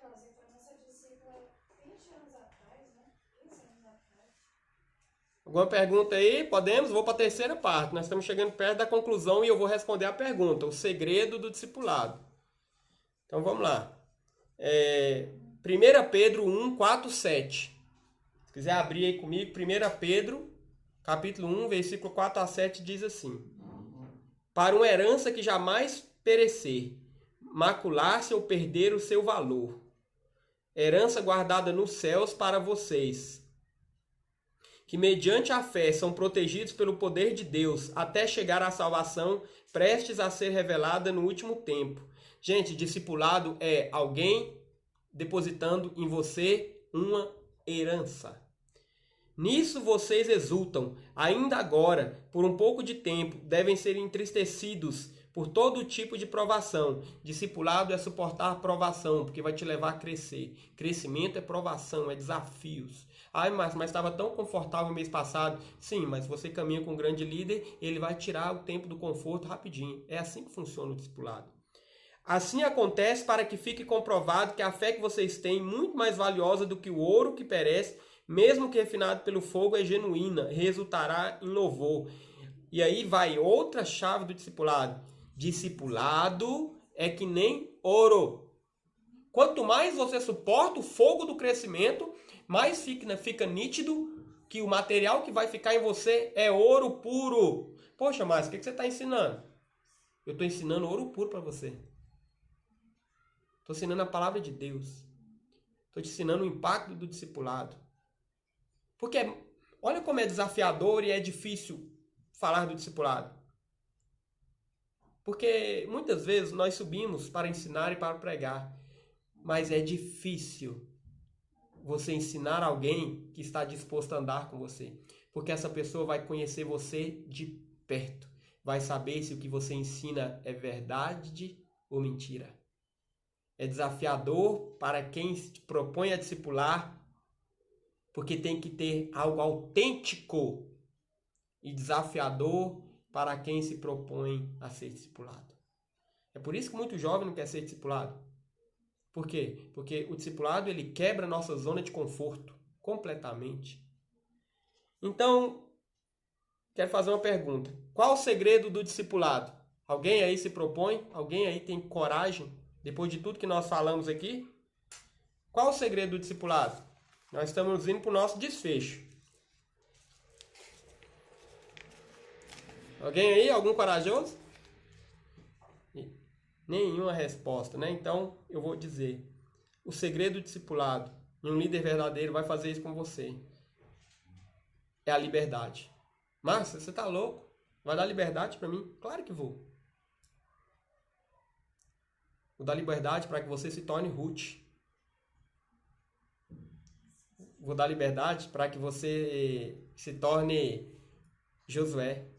Speaker 2: Rosa, foi nossa discípula 20 anos atrás, né? 15 anos atrás.
Speaker 1: Alguma pergunta aí? Podemos? Vou para a terceira parte. Nós estamos chegando perto da conclusão e eu vou responder a pergunta. O segredo do discipulado. Então vamos lá. 1 Pedro 1, 4, 7. Se quiser abrir aí comigo, 1 Pedro, capítulo 1, versículo 4 a 7, diz assim. Para uma herança que jamais perecer, macular-se ou perder o seu valor. Herança guardada nos céus para vocês, que mediante a fé são protegidos pelo poder de Deus, até chegar à salvação, prestes a ser revelada no último tempo. Gente, discipulado é alguém depositando em você uma herança. Nisso vocês exultam, ainda agora, por um pouco de tempo, devem ser entristecidos por todo tipo de provação. Discipulado é suportar provação, porque vai te levar a crescer. Crescimento é provação, é desafios. Ai, mas estava tão confortável mês passado. Sim, mas você caminha com um grande líder, ele vai tirar o tempo do conforto rapidinho. É assim que funciona o discipulado. Assim acontece para que fique comprovado que a fé que vocês têm, muito mais valiosa do que o ouro que perece, mesmo que refinado pelo fogo, é genuína, resultará em louvor. E aí vai outra chave do discipulado. Discipulado é que nem ouro. Quanto mais você suporta o fogo do crescimento, mais fica nítido que o material que vai ficar em você é ouro puro. Poxa, mas o que você está ensinando? Eu estou ensinando ouro puro para você. Estou ensinando a palavra de Deus. Estou te ensinando o impacto do discipulado. Porque olha como é desafiador e é difícil falar do discipulado. Porque muitas vezes nós subimos para ensinar e para pregar. Mas é difícil você ensinar alguém que está disposto a andar com você. Porque essa pessoa vai conhecer você de perto. Vai saber se o que você ensina é verdade ou mentira. É desafiador para quem se propõe a discipular, porque tem que ter algo autêntico, e desafiador para quem se propõe a ser discipulado. É por isso que muito jovem não quer ser discipulado. Por quê? Porque o discipulado ele quebra a nossa zona de conforto completamente. Então, quero fazer uma pergunta. Qual o segredo do discipulado? Alguém aí se propõe? Alguém aí tem coragem? Depois de tudo que nós falamos aqui? Qual o segredo do discipulado? Nós estamos indo para o nosso desfecho. Alguém aí? Algum corajoso? Nenhuma resposta, né? Então, eu vou dizer. O segredo do discipulado, e um líder verdadeiro vai fazer isso com você, é a liberdade. Márcia, você tá louco? Vai dar liberdade para mim? Claro que vou. Vou dar liberdade para que você se torne Ruth. Vou dar liberdade para que você se torne Josué.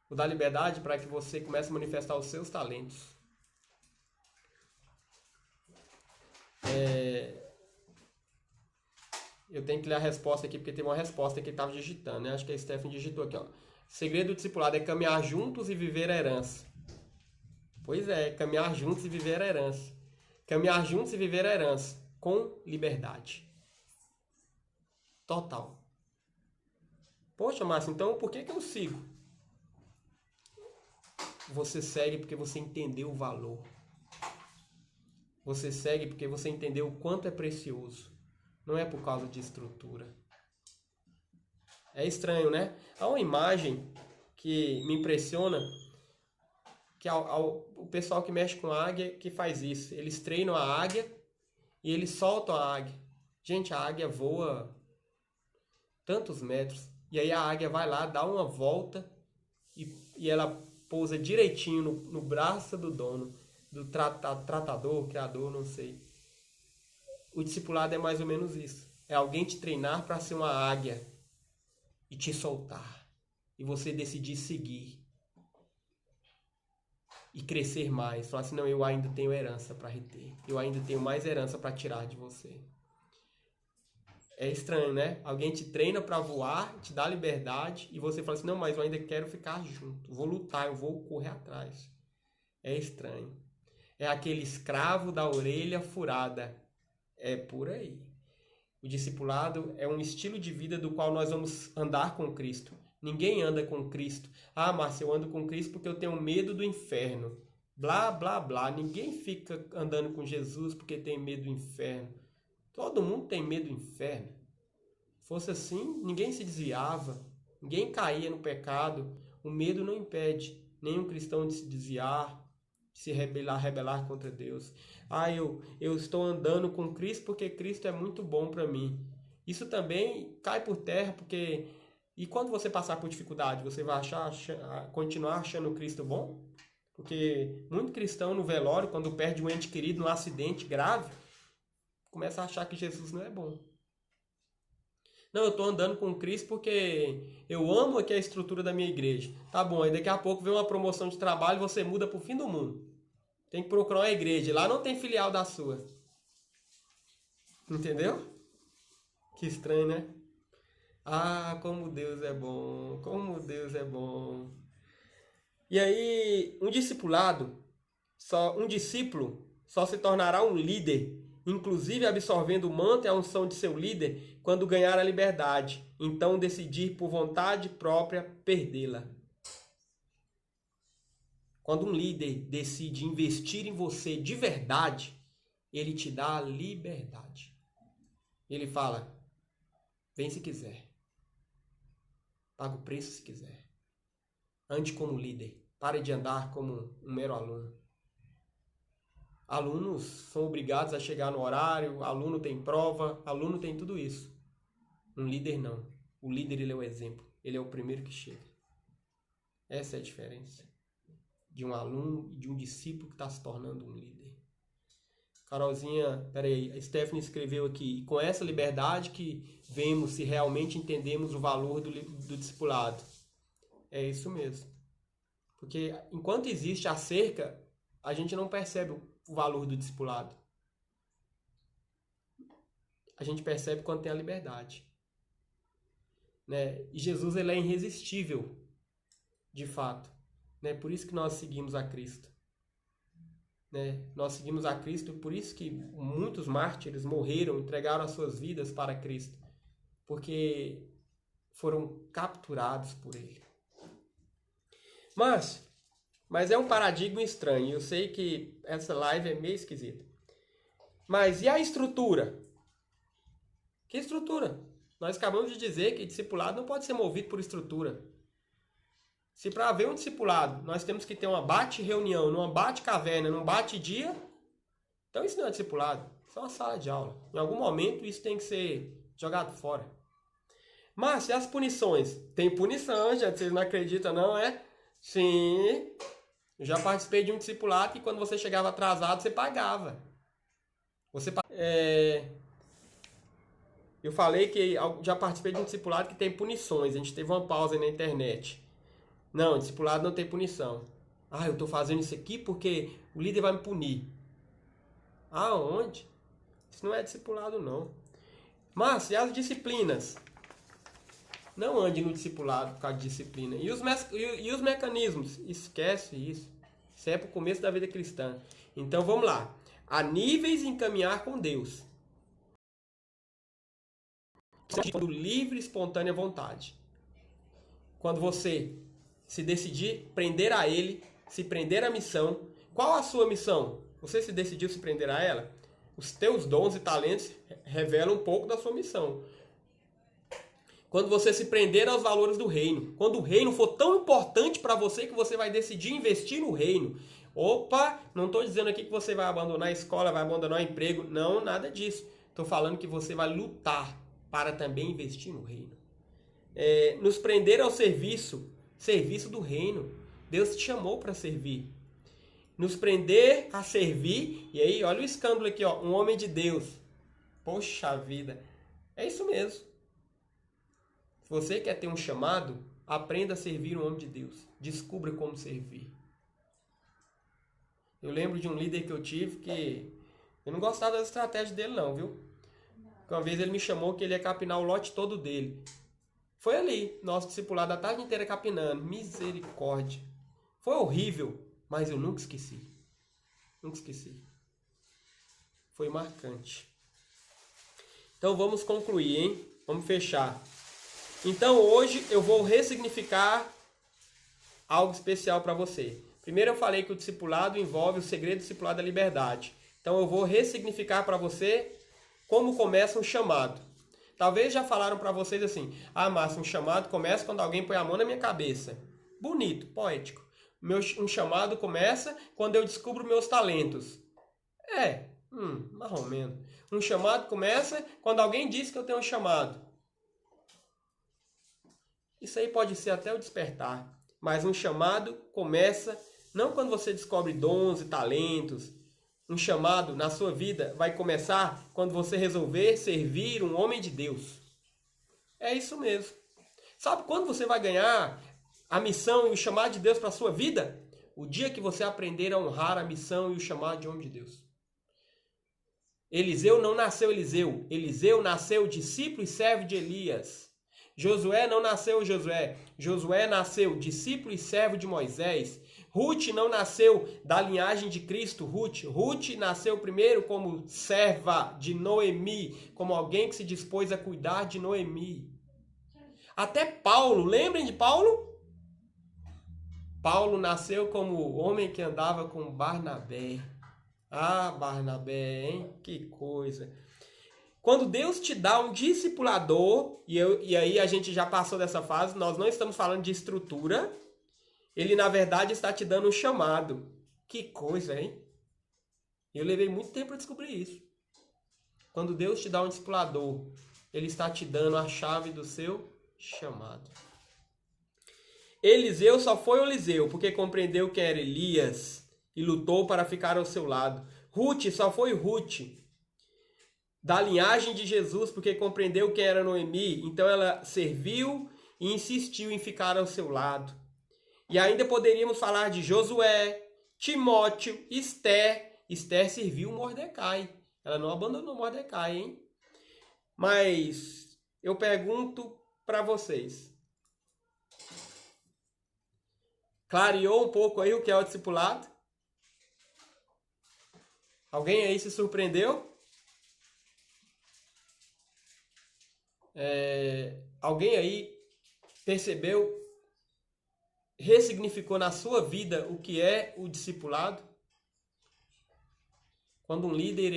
Speaker 1: Vou dar liberdade para que você comece a manifestar os seus talentos. Eu tenho que ler a resposta aqui, porque tem uma resposta que ele estava digitando, né? Acho que a Stephanie digitou aqui, ó. Segredo do discipulado é caminhar juntos e viver a herança. Pois é, caminhar juntos e viver a herança. Caminhar juntos e viver a herança. Com liberdade. Total. Poxa, Márcio, então por que eu sigo? Você segue porque você entendeu o valor. Você segue porque você entendeu o quanto é precioso. Não é por causa de estrutura. É estranho, né? Há uma imagem que me impressiona, que o pessoal que mexe com a águia que faz isso. Eles treinam a águia e eles soltam a águia. Gente, a águia voa tantos metros. E aí a águia vai lá, dá uma volta e ela pousa direitinho no braço do dono, do tratador, criador, não sei. O discipulado é mais ou menos isso. É alguém te treinar para ser uma águia e te soltar. E você decidir seguir. E crescer mais. Falar assim, não, eu ainda tenho herança para reter. Eu ainda tenho mais herança para tirar de você. É estranho, né? Alguém te treina para voar, te dá liberdade e você fala assim, não, mas eu ainda quero ficar junto. Vou lutar, eu vou correr atrás. É estranho. É aquele escravo da orelha furada. É por aí. O discipulado é um estilo de vida do qual nós vamos andar com Cristo. Ninguém anda com Cristo. Ah, Márcio, eu ando com Cristo porque eu tenho medo do inferno. Blá, blá, blá. Ninguém fica andando com Jesus porque tem medo do inferno. Todo mundo tem medo do inferno. Fosse assim, ninguém se desviava. Ninguém caía no pecado. O medo não impede nenhum cristão de se desviar, de se rebelar contra Deus. Ah, eu estou andando com Cristo porque Cristo é muito bom para mim. Isso também cai por terra porque... E quando você passar por dificuldade, você vai continuar achando Cristo bom? Porque muito cristão no velório, quando perde um ente querido num acidente grave, começa a achar que Jesus não é bom. Não, eu estou andando com Cristo porque eu amo aqui a estrutura da minha igreja. Tá bom, aí daqui a pouco vem uma promoção de trabalho e você muda para o fim do mundo. Tem que procurar uma igreja. Lá não tem filial da sua. Entendeu? Que estranho, né? Ah, como Deus é bom. Como Deus é bom. E aí, um discípulo só se tornará um líder, inclusive absorvendo o manto e a unção de seu líder, quando ganhar a liberdade. Então decidir por vontade própria perdê-la. Quando um líder decide investir em você de verdade, ele te dá a liberdade. Ele fala, vem se quiser. Paga o preço se quiser. Ande como líder. Pare de andar como um mero aluno. Alunos são obrigados a chegar no horário, aluno tem prova, aluno tem tudo isso. Um líder não. O líder, ele é o exemplo. Ele é o primeiro que chega. Essa é a diferença de um aluno e de um discípulo que está se tornando um líder. Carolzinha, peraí, a Stephanie escreveu aqui, com essa liberdade que vemos se realmente entendemos o valor do discipulado. É isso mesmo. Porque enquanto existe a cerca, a gente não percebe o valor do discipulado. A gente percebe quando tem a liberdade. Né? E Jesus, ele é irresistível, de fato. Né? Por isso que nós seguimos a Cristo. Né? Nós seguimos a Cristo, por isso que muitos mártires morreram, entregaram as suas vidas para Cristo. Porque foram capturados por Ele. Mas é um paradigma estranho. Eu sei que essa live é meio esquisita. Mas e a estrutura? Que estrutura? Nós acabamos de dizer que discipulado não pode ser movido por estrutura. Se para haver um discipulado, nós temos que ter uma bate-reunião, numa bate-caverna, num bate-dia, então isso não é discipulado. Isso é uma sala de aula. Em algum momento isso tem que ser jogado fora. Mas e as punições? Tem punição, gente. Vocês não acreditam, não, é? Sim. Eu já participei de um discipulado que quando você chegava atrasado, você pagava. Eu falei que já participei de um discipulado que tem punições. A gente teve uma pausa aí na internet. Não, discipulado não tem punição. Ah, eu estou fazendo isso aqui porque o líder vai me punir. Aonde? Isso não é discipulado, não. Mas, e as disciplinas? Não ande no discipulado por causa de disciplina. E os mecanismos? Esquece isso. Isso é para o começo da vida cristã. Então, vamos lá. Há níveis em caminhar com Deus. Do livre e espontânea vontade. Quando você se decidir prender a Ele, se prender à missão. Qual a sua missão? Você se decidiu se prender a ela? Os teus dons e talentos revelam um pouco da sua missão. Quando você se prender aos valores do reino. Quando o reino for tão importante para você que você vai decidir investir no reino. Opa, não estou dizendo aqui que você vai abandonar a escola, vai abandonar o emprego. Não, nada disso. Estou falando que você vai lutar para também investir no reino. Nos prender ao serviço do reino. Deus te chamou para servir. Nos prender a servir. E aí, olha o escândalo aqui, ó, um homem de Deus. Poxa vida. É isso mesmo. Se você quer ter um chamado, aprenda a servir um homem de Deus. Descubra como servir. Eu lembro de um líder que eu tive que eu não gostava das estratégias dele não, viu? Uma vez ele me chamou que ele ia capinar o lote todo dele. Foi ali, nosso discipulado a tarde inteira capinando. Misericórdia. Foi horrível, mas eu nunca esqueci. Nunca esqueci. Foi marcante. Então vamos concluir, hein? Vamos fechar. Então hoje eu vou ressignificar algo especial para você. Primeiro eu falei que o discipulado envolve o segredo do discipulado da liberdade. Então eu vou ressignificar para você como começa um chamado. Talvez já falaram para vocês assim: ah, Márcio, um chamado começa quando alguém põe a mão na minha cabeça. Bonito, poético. Um chamado começa quando eu descubro meus talentos. Mais ou menos. Um chamado começa quando alguém diz que eu tenho um chamado. Isso aí pode ser até o despertar. Mas um chamado começa não quando você descobre dons e talentos. Um chamado na sua vida vai começar quando você resolver servir um homem de Deus. É isso mesmo. Sabe quando você vai ganhar a missão e o chamado de Deus para a sua vida? O dia que você aprender a honrar a missão e o chamado de homem de Deus. Eliseu não nasceu Eliseu. Eliseu nasceu discípulo e servo de Elias. Josué não nasceu Josué. Josué nasceu discípulo e servo de Moisés. Ruth não nasceu da linhagem de Cristo. Ruth nasceu primeiro como serva de Noemi, como alguém que se dispôs a cuidar de Noemi. Até Paulo, lembrem de Paulo? Paulo nasceu como o homem que andava com Barnabé. Ah, Barnabé, hein? Que coisa. Quando Deus te dá um discipulador, e aí a gente já passou dessa fase, nós não estamos falando de estrutura, ele na verdade está te dando um chamado. Que coisa, hein? Eu levei muito tempo para descobrir isso. Quando Deus te dá um discipulador, ele está te dando a chave do seu chamado. Eliseu só foi Eliseu porque compreendeu quem era Elias e lutou para ficar ao seu lado. Ruth só foi Ruth da linhagem de Jesus porque compreendeu quem era Noemi. Então ela serviu e insistiu em ficar ao seu lado. E ainda poderíamos falar de Josué, Timóteo, Esther. Esther serviu Mordecai. Ela não abandonou Mordecai, hein? Mas eu pergunto para vocês. Clareou um pouco aí o que é o discipulado? Alguém aí se surpreendeu? Alguém aí percebeu, ressignificou na sua vida o que é o discipulado? Quando um líder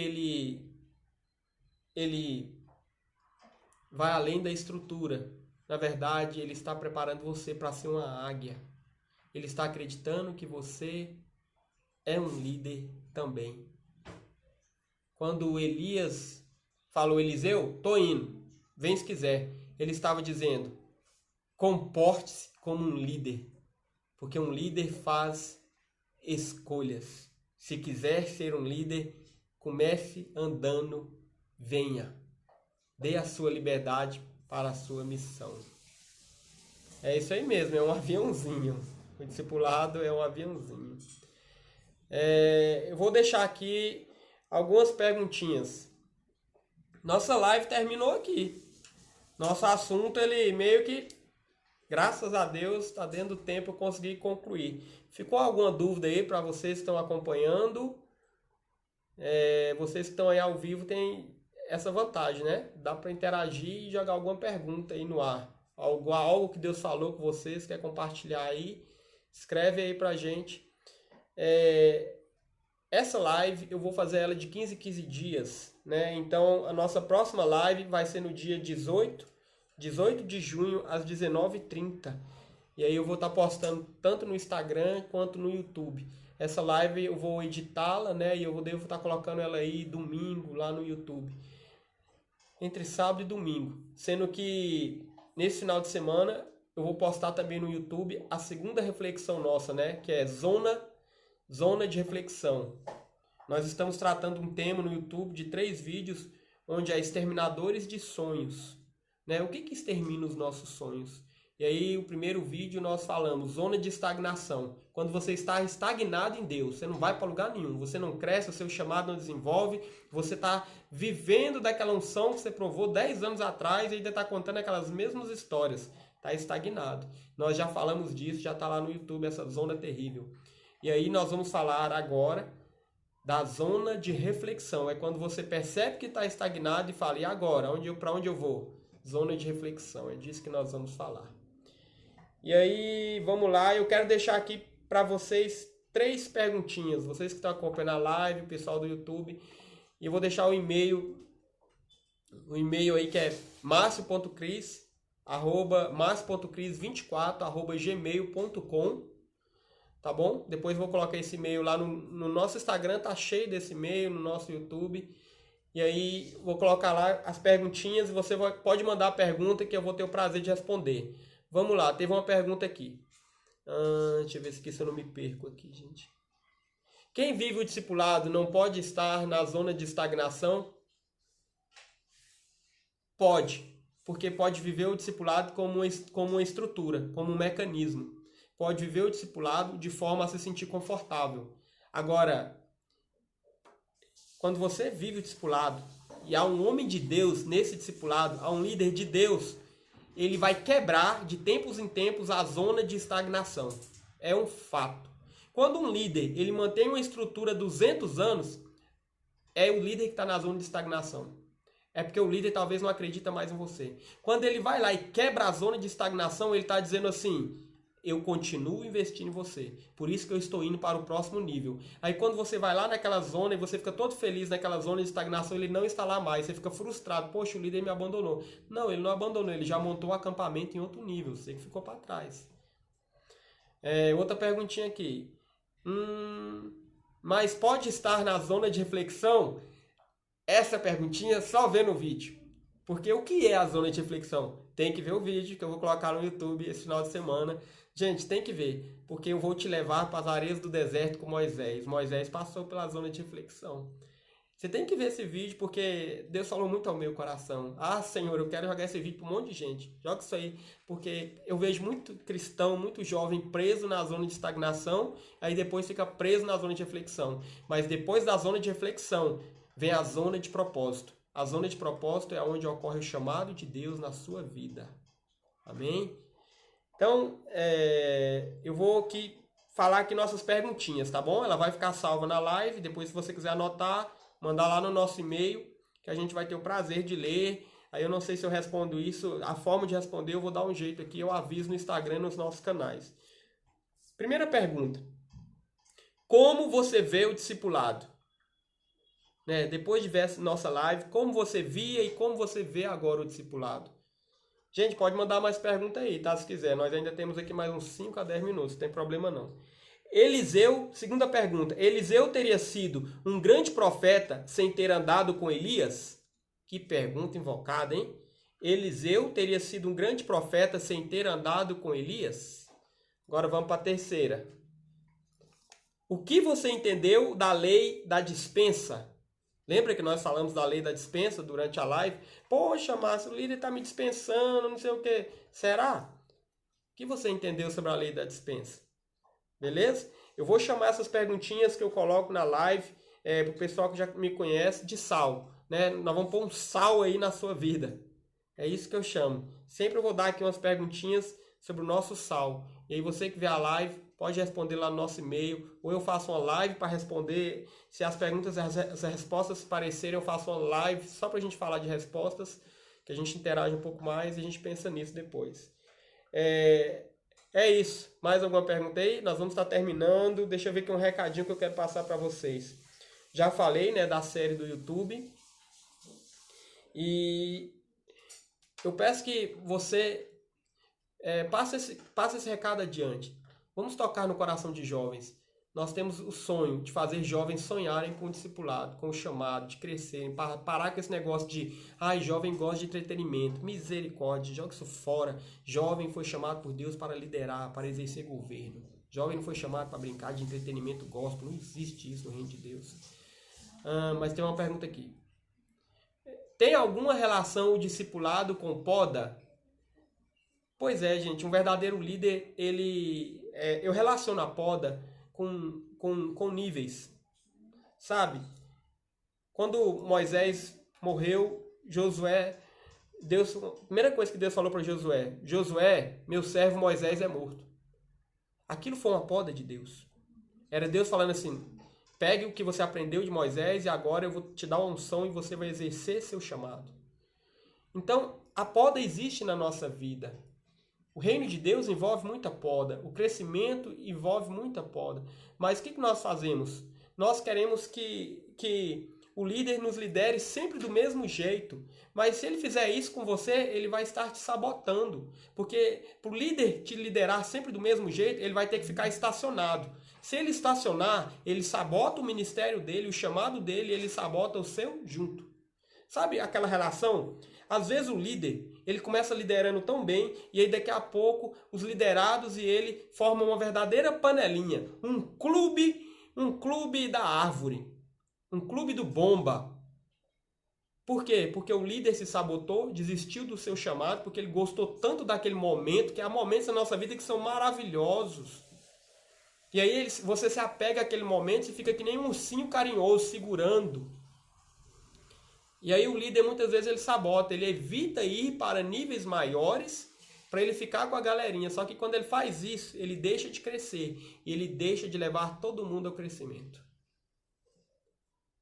Speaker 1: ele vai além da estrutura, na verdade ele está preparando você para ser uma águia. Ele está acreditando que você é um líder também. Quando Elias falou, Eliseu, tô indo, vem se quiser. Ele estava dizendo, comporte-se como um líder. Porque um líder faz escolhas. Se quiser ser um líder, comece andando, venha. Dê a sua liberdade para a sua missão. É isso aí mesmo, é um aviãozinho. O discipulado é um aviãozinho. Eu vou deixar aqui algumas perguntinhas. Nossa live terminou aqui. Nosso assunto, ele meio que, graças a Deus, está dentro do tempo eu consegui concluir. Ficou alguma dúvida aí para vocês que estão acompanhando? Vocês que estão aí ao vivo têm essa vantagem, né? Dá para interagir e jogar alguma pergunta aí no ar. Algo que Deus falou com vocês, quer compartilhar aí, escreve aí pra gente. Essa live eu vou fazer ela de 15 em 15 dias, né? Então a nossa próxima live vai ser no dia 18 de junho às 19h30. E aí eu vou estar postando tanto no Instagram quanto no YouTube. Essa live eu vou editá-la, né? E eu devo estar colocando ela aí domingo lá no YouTube. Entre sábado e domingo. Sendo que nesse final de semana eu vou postar também no YouTube a segunda reflexão nossa, né? Que é Zona de reflexão. Nós estamos tratando um tema no YouTube de 3 vídeos, onde é exterminadores de sonhos. Né? O que extermina os nossos sonhos? E aí, o primeiro vídeo nós falamos, zona de estagnação. Quando você está estagnado em Deus, você não vai para lugar nenhum, você não cresce, o seu chamado não desenvolve, você está vivendo daquela unção que você provou 10 anos atrás e ainda está contando aquelas mesmas histórias. Está estagnado. Nós já falamos disso, já está lá no YouTube, essa zona terrível. E aí nós vamos falar agora da zona de reflexão. É quando você percebe que está estagnado e fala, e agora? Para onde eu vou? Zona de reflexão. É disso que nós vamos falar. E aí, vamos lá. Eu quero deixar aqui para vocês 3 perguntinhas. Vocês que estão acompanhando a live, o pessoal do YouTube. E eu vou deixar o e-mail aí que é marcio.cris24@gmail.com. Tá bom? Depois vou colocar esse e-mail lá no nosso Instagram, tá cheio desse e-mail, no nosso YouTube. E aí vou colocar lá as perguntinhas e você pode mandar a pergunta que eu vou ter o prazer de responder. Vamos lá, teve uma pergunta aqui. Deixa eu ver se eu não me perco aqui, gente. Quem vive o discipulado não pode estar na zona de estagnação? Pode, porque pode viver o discipulado como uma estrutura, como um mecanismo. Pode viver o discipulado de forma a se sentir confortável. Agora, quando você vive o discipulado e há um homem de Deus nesse discipulado, há um líder de Deus, ele vai quebrar de tempos em tempos a zona de estagnação. É um fato. Quando um líder ele mantém uma estrutura 200 anos, é o líder que está na zona de estagnação. É porque o líder talvez não acredita mais em você. Quando ele vai lá e quebra a zona de estagnação, ele está dizendo assim, eu continuo investindo em você. Por isso que eu estou indo para o próximo nível. Aí quando você vai lá naquela zona e você fica todo feliz naquela zona de estagnação, ele não está lá mais. Você fica frustrado. Poxa, o líder me abandonou. Não, ele não abandonou. Ele já montou um acampamento em outro nível. Você que ficou para trás. Outra perguntinha aqui. Mas pode estar na zona de reflexão? Essa perguntinha só vê no vídeo. Porque o que é a zona de reflexão? Tem que ver o vídeo que eu vou colocar no YouTube esse final de semana. Gente, tem que ver, porque eu vou te levar para as areias do deserto com Moisés. Moisés passou pela zona de reflexão. Você tem que ver esse vídeo, porque Deus falou muito ao meu coração. Ah, Senhor, eu quero jogar esse vídeo para um monte de gente. Joga isso aí, porque eu vejo muito cristão, muito jovem preso na zona de estagnação, aí depois fica preso na zona de reflexão. Mas depois da zona de reflexão, vem a zona de propósito. A zona de propósito é onde ocorre o chamado de Deus na sua vida. Amém? Então, eu vou aqui falar aqui nossas perguntinhas, tá bom? Ela vai ficar salva na live, depois se você quiser anotar, mandar lá no nosso e-mail, que a gente vai ter o prazer de ler. Aí eu não sei se eu respondo isso, a forma de responder eu vou dar um jeito aqui, eu aviso no Instagram, nos nossos canais. Primeira pergunta. Como você vê o discipulado? Depois de ver nossa live, como você via e como você vê agora o discipulado? Gente, pode mandar mais perguntas aí, tá? Se quiser. Nós ainda temos aqui mais uns 5 a 10 minutos, não tem problema não. Eliseu, segunda pergunta. Eliseu teria sido um grande profeta sem ter andado com Elias? Que pergunta invocada, hein? Eliseu teria sido um grande profeta sem ter andado com Elias? Agora vamos para a terceira. O que você entendeu da lei da dispensa? Lembra que nós falamos da lei da dispensa durante a live? Poxa, Márcio, o líder está me dispensando, não sei o quê. Será? O que você entendeu sobre a lei da dispensa? Beleza? Eu vou chamar essas perguntinhas que eu coloco na live para o pessoal que já me conhece de sal. né? Nós vamos pôr um sal aí na sua vida. É isso que eu chamo. Sempre eu vou dar aqui umas perguntinhas sobre o nosso sal. E aí você que vê a live, pode responder lá no nosso e-mail. Ou eu faço uma live para responder. Se as perguntas e as respostas se parecerem, eu faço uma live só para a gente falar de respostas. Que a gente interage um pouco mais e a gente pensa nisso depois. É isso. Mais alguma pergunta aí? Nós vamos estar terminando. Deixa eu ver aqui um recadinho que eu quero passar para vocês. Já falei, né, da série do YouTube. E eu peço que você passe esse recado adiante. Vamos tocar no coração de jovens. Nós temos o sonho de fazer jovens sonharem com o discipulado, com o chamado, de crescerem, parar com esse negócio de jovem gosta de entretenimento, misericórdia, joga isso fora. Jovem foi chamado por Deus para liderar, para exercer governo. Jovem não foi chamado para brincar de entretenimento gospel, não existe isso no reino de Deus. Mas tem uma pergunta aqui. Tem alguma relação o discipulado com poda? Pois é, gente, um verdadeiro líder, eu relaciono a poda com níveis, sabe? Quando Moisés morreu, Josué, a primeira coisa que Deus falou para Josué, meu servo Moisés é morto. Aquilo foi uma poda de Deus. Era Deus falando assim, pegue o que você aprendeu de Moisés e agora eu vou te dar uma unção e você vai exercer seu chamado. Então, a poda existe na nossa vida. O reino de Deus envolve muita poda. O crescimento envolve muita poda. Mas o que nós fazemos? Nós queremos que o líder nos lidere sempre do mesmo jeito. Mas se ele fizer isso com você, ele vai estar te sabotando. Porque para o líder te liderar sempre do mesmo jeito, ele vai ter que ficar estacionado. Se ele estacionar, ele sabota o ministério dele, o chamado dele, ele sabota o seu junto. Sabe aquela relação? Às vezes o líder, ele começa liderando tão bem, e aí daqui a pouco os liderados e ele formam uma verdadeira panelinha. Um clube da árvore. Um clube do bomba. Por quê? Porque o líder se sabotou, desistiu do seu chamado, porque ele gostou tanto daquele momento, que há momentos na nossa vida que são maravilhosos. E aí você se apega àquele momento e fica que nem um ursinho carinhoso, segurando. E aí o líder muitas vezes ele sabota, ele evita ir para níveis maiores para ele ficar com a galerinha. Só que quando ele faz isso, ele deixa de crescer e ele deixa de levar todo mundo ao crescimento.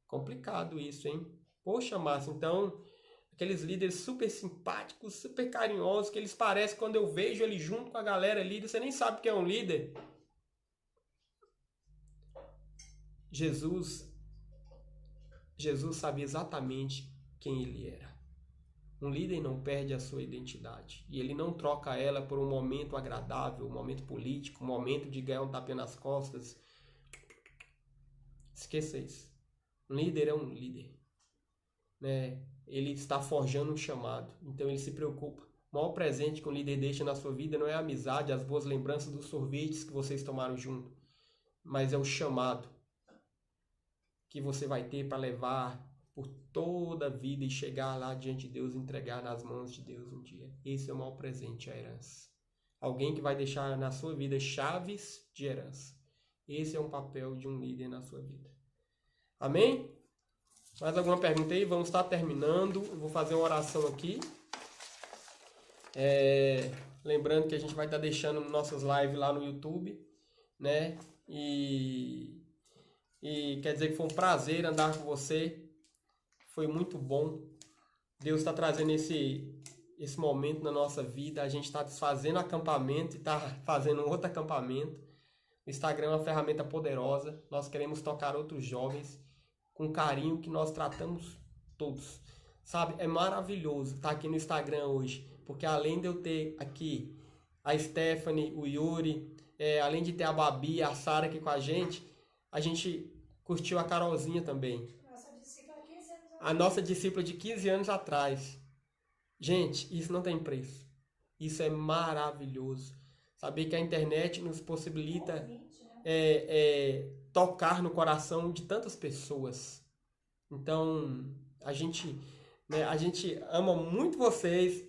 Speaker 1: Complicado isso, hein? Poxa, Márcio, então aqueles líderes super simpáticos, super carinhosos, que eles parecem quando eu vejo ele junto com a galera líder, você nem sabe quem é um líder. Jesus sabia exatamente quem ele era. Um líder não perde a sua identidade. E ele não troca ela por um momento agradável, um momento político, um momento de ganhar um tapinha nas costas. Esqueça isso. Um líder é um líder. Né? Ele está forjando um chamado. Então ele se preocupa. O maior presente que um líder deixa na sua vida não é a amizade, as boas lembranças dos sorvetes que vocês tomaram junto. Mas é o chamado que você vai ter para levar por toda a vida e chegar lá diante de Deus e entregar nas mãos de Deus um dia. Esse é o maior presente, a herança. Alguém que vai deixar na sua vida chaves de herança. Esse é um papel de um líder na sua vida. Amém? Mais alguma pergunta aí? Vamos estar terminando. Eu vou fazer uma oração aqui. Lembrando que a gente vai estar deixando nossas lives lá no YouTube, né? E quer dizer que foi um prazer andar com você. Foi muito bom. Deus está trazendo esse momento na nossa vida. A gente está desfazendo acampamento e está fazendo um outro acampamento. O Instagram é uma ferramenta poderosa. Nós queremos tocar outros jovens com carinho que nós tratamos todos. Sabe, é maravilhoso estar aqui no Instagram hoje. Porque além de eu ter aqui a Stephanie, o Yuri, além de ter a Babi, a Sara aqui com a gente curtiu a Carolzinha também. A nossa discípula de 15 anos atrás. Gente, isso não tem preço. Isso é maravilhoso. Saber que a internet nos possibilita tocar no coração de tantas pessoas. Então, a gente ama muito vocês.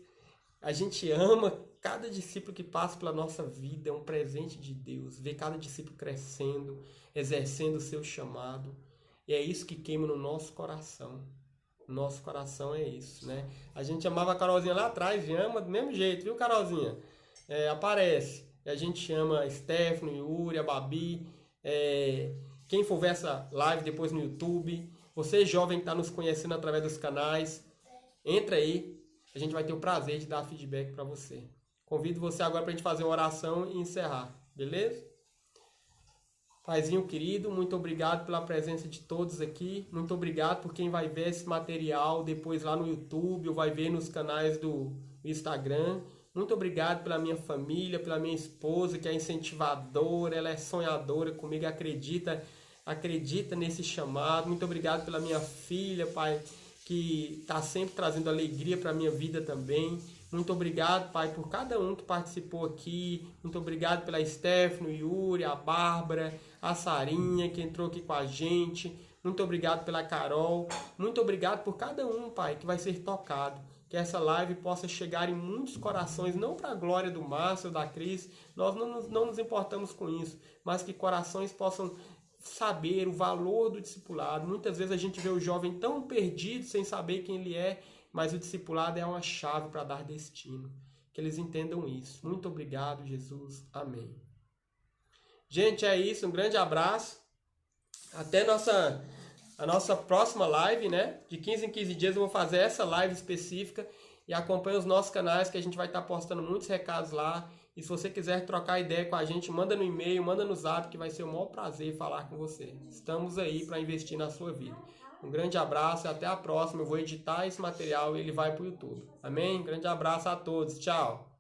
Speaker 1: A gente ama cada discípulo que passa pela nossa vida. É um presente de Deus. Ver cada discípulo crescendo, exercendo o seu chamado. E é isso que queima no nosso coração. Nosso coração é isso, né? A gente amava a Carolzinha lá atrás e ama do mesmo jeito, viu, Carolzinha? Aparece. E a gente chama a Stephanie, Yuri, a Babi, quem for ver essa live depois no YouTube. Você, jovem que está nos conhecendo através dos canais, entra aí. A gente vai ter o prazer de dar feedback para você. Convido você agora para a gente fazer uma oração e encerrar, beleza? Paizinho querido, muito obrigado pela presença de todos aqui. Muito obrigado por quem vai ver esse material depois lá no YouTube ou vai ver nos canais do Instagram. Muito obrigado pela minha família, pela minha esposa, que é incentivadora, ela é sonhadora comigo, acredita nesse chamado. Muito obrigado pela minha filha, Pai, que está sempre trazendo alegria para a minha vida também. Muito obrigado, Pai, por cada um que participou aqui. Muito obrigado pela Stephanie, o Yuri, a Bárbara, a Sarinha, que entrou aqui com a gente. Muito obrigado pela Carol. Muito obrigado por cada um, Pai, que vai ser tocado. Que essa live possa chegar em muitos corações, não para a glória do Márcio ou da Cris. Nós não nos importamos com isso, mas que corações possam saber o valor do discipulado. Muitas vezes a gente vê o jovem tão perdido, sem saber quem ele é, mas o discipulado é uma chave para dar destino. Que eles entendam isso. Muito obrigado, Jesus. Amém. Gente, é isso. Um grande abraço. Até a nossa próxima live, né? De 15 em 15 dias eu vou fazer essa live específica. E acompanhe os nossos canais, que a gente vai estar postando muitos recados lá. E se você quiser trocar ideia com a gente, manda no e-mail, manda no zap, que vai ser o maior prazer falar com você. Estamos aí para investir na sua vida. Um grande abraço e até a próxima. Eu vou editar esse material e ele vai para o YouTube. Amém? Um grande abraço a todos. Tchau.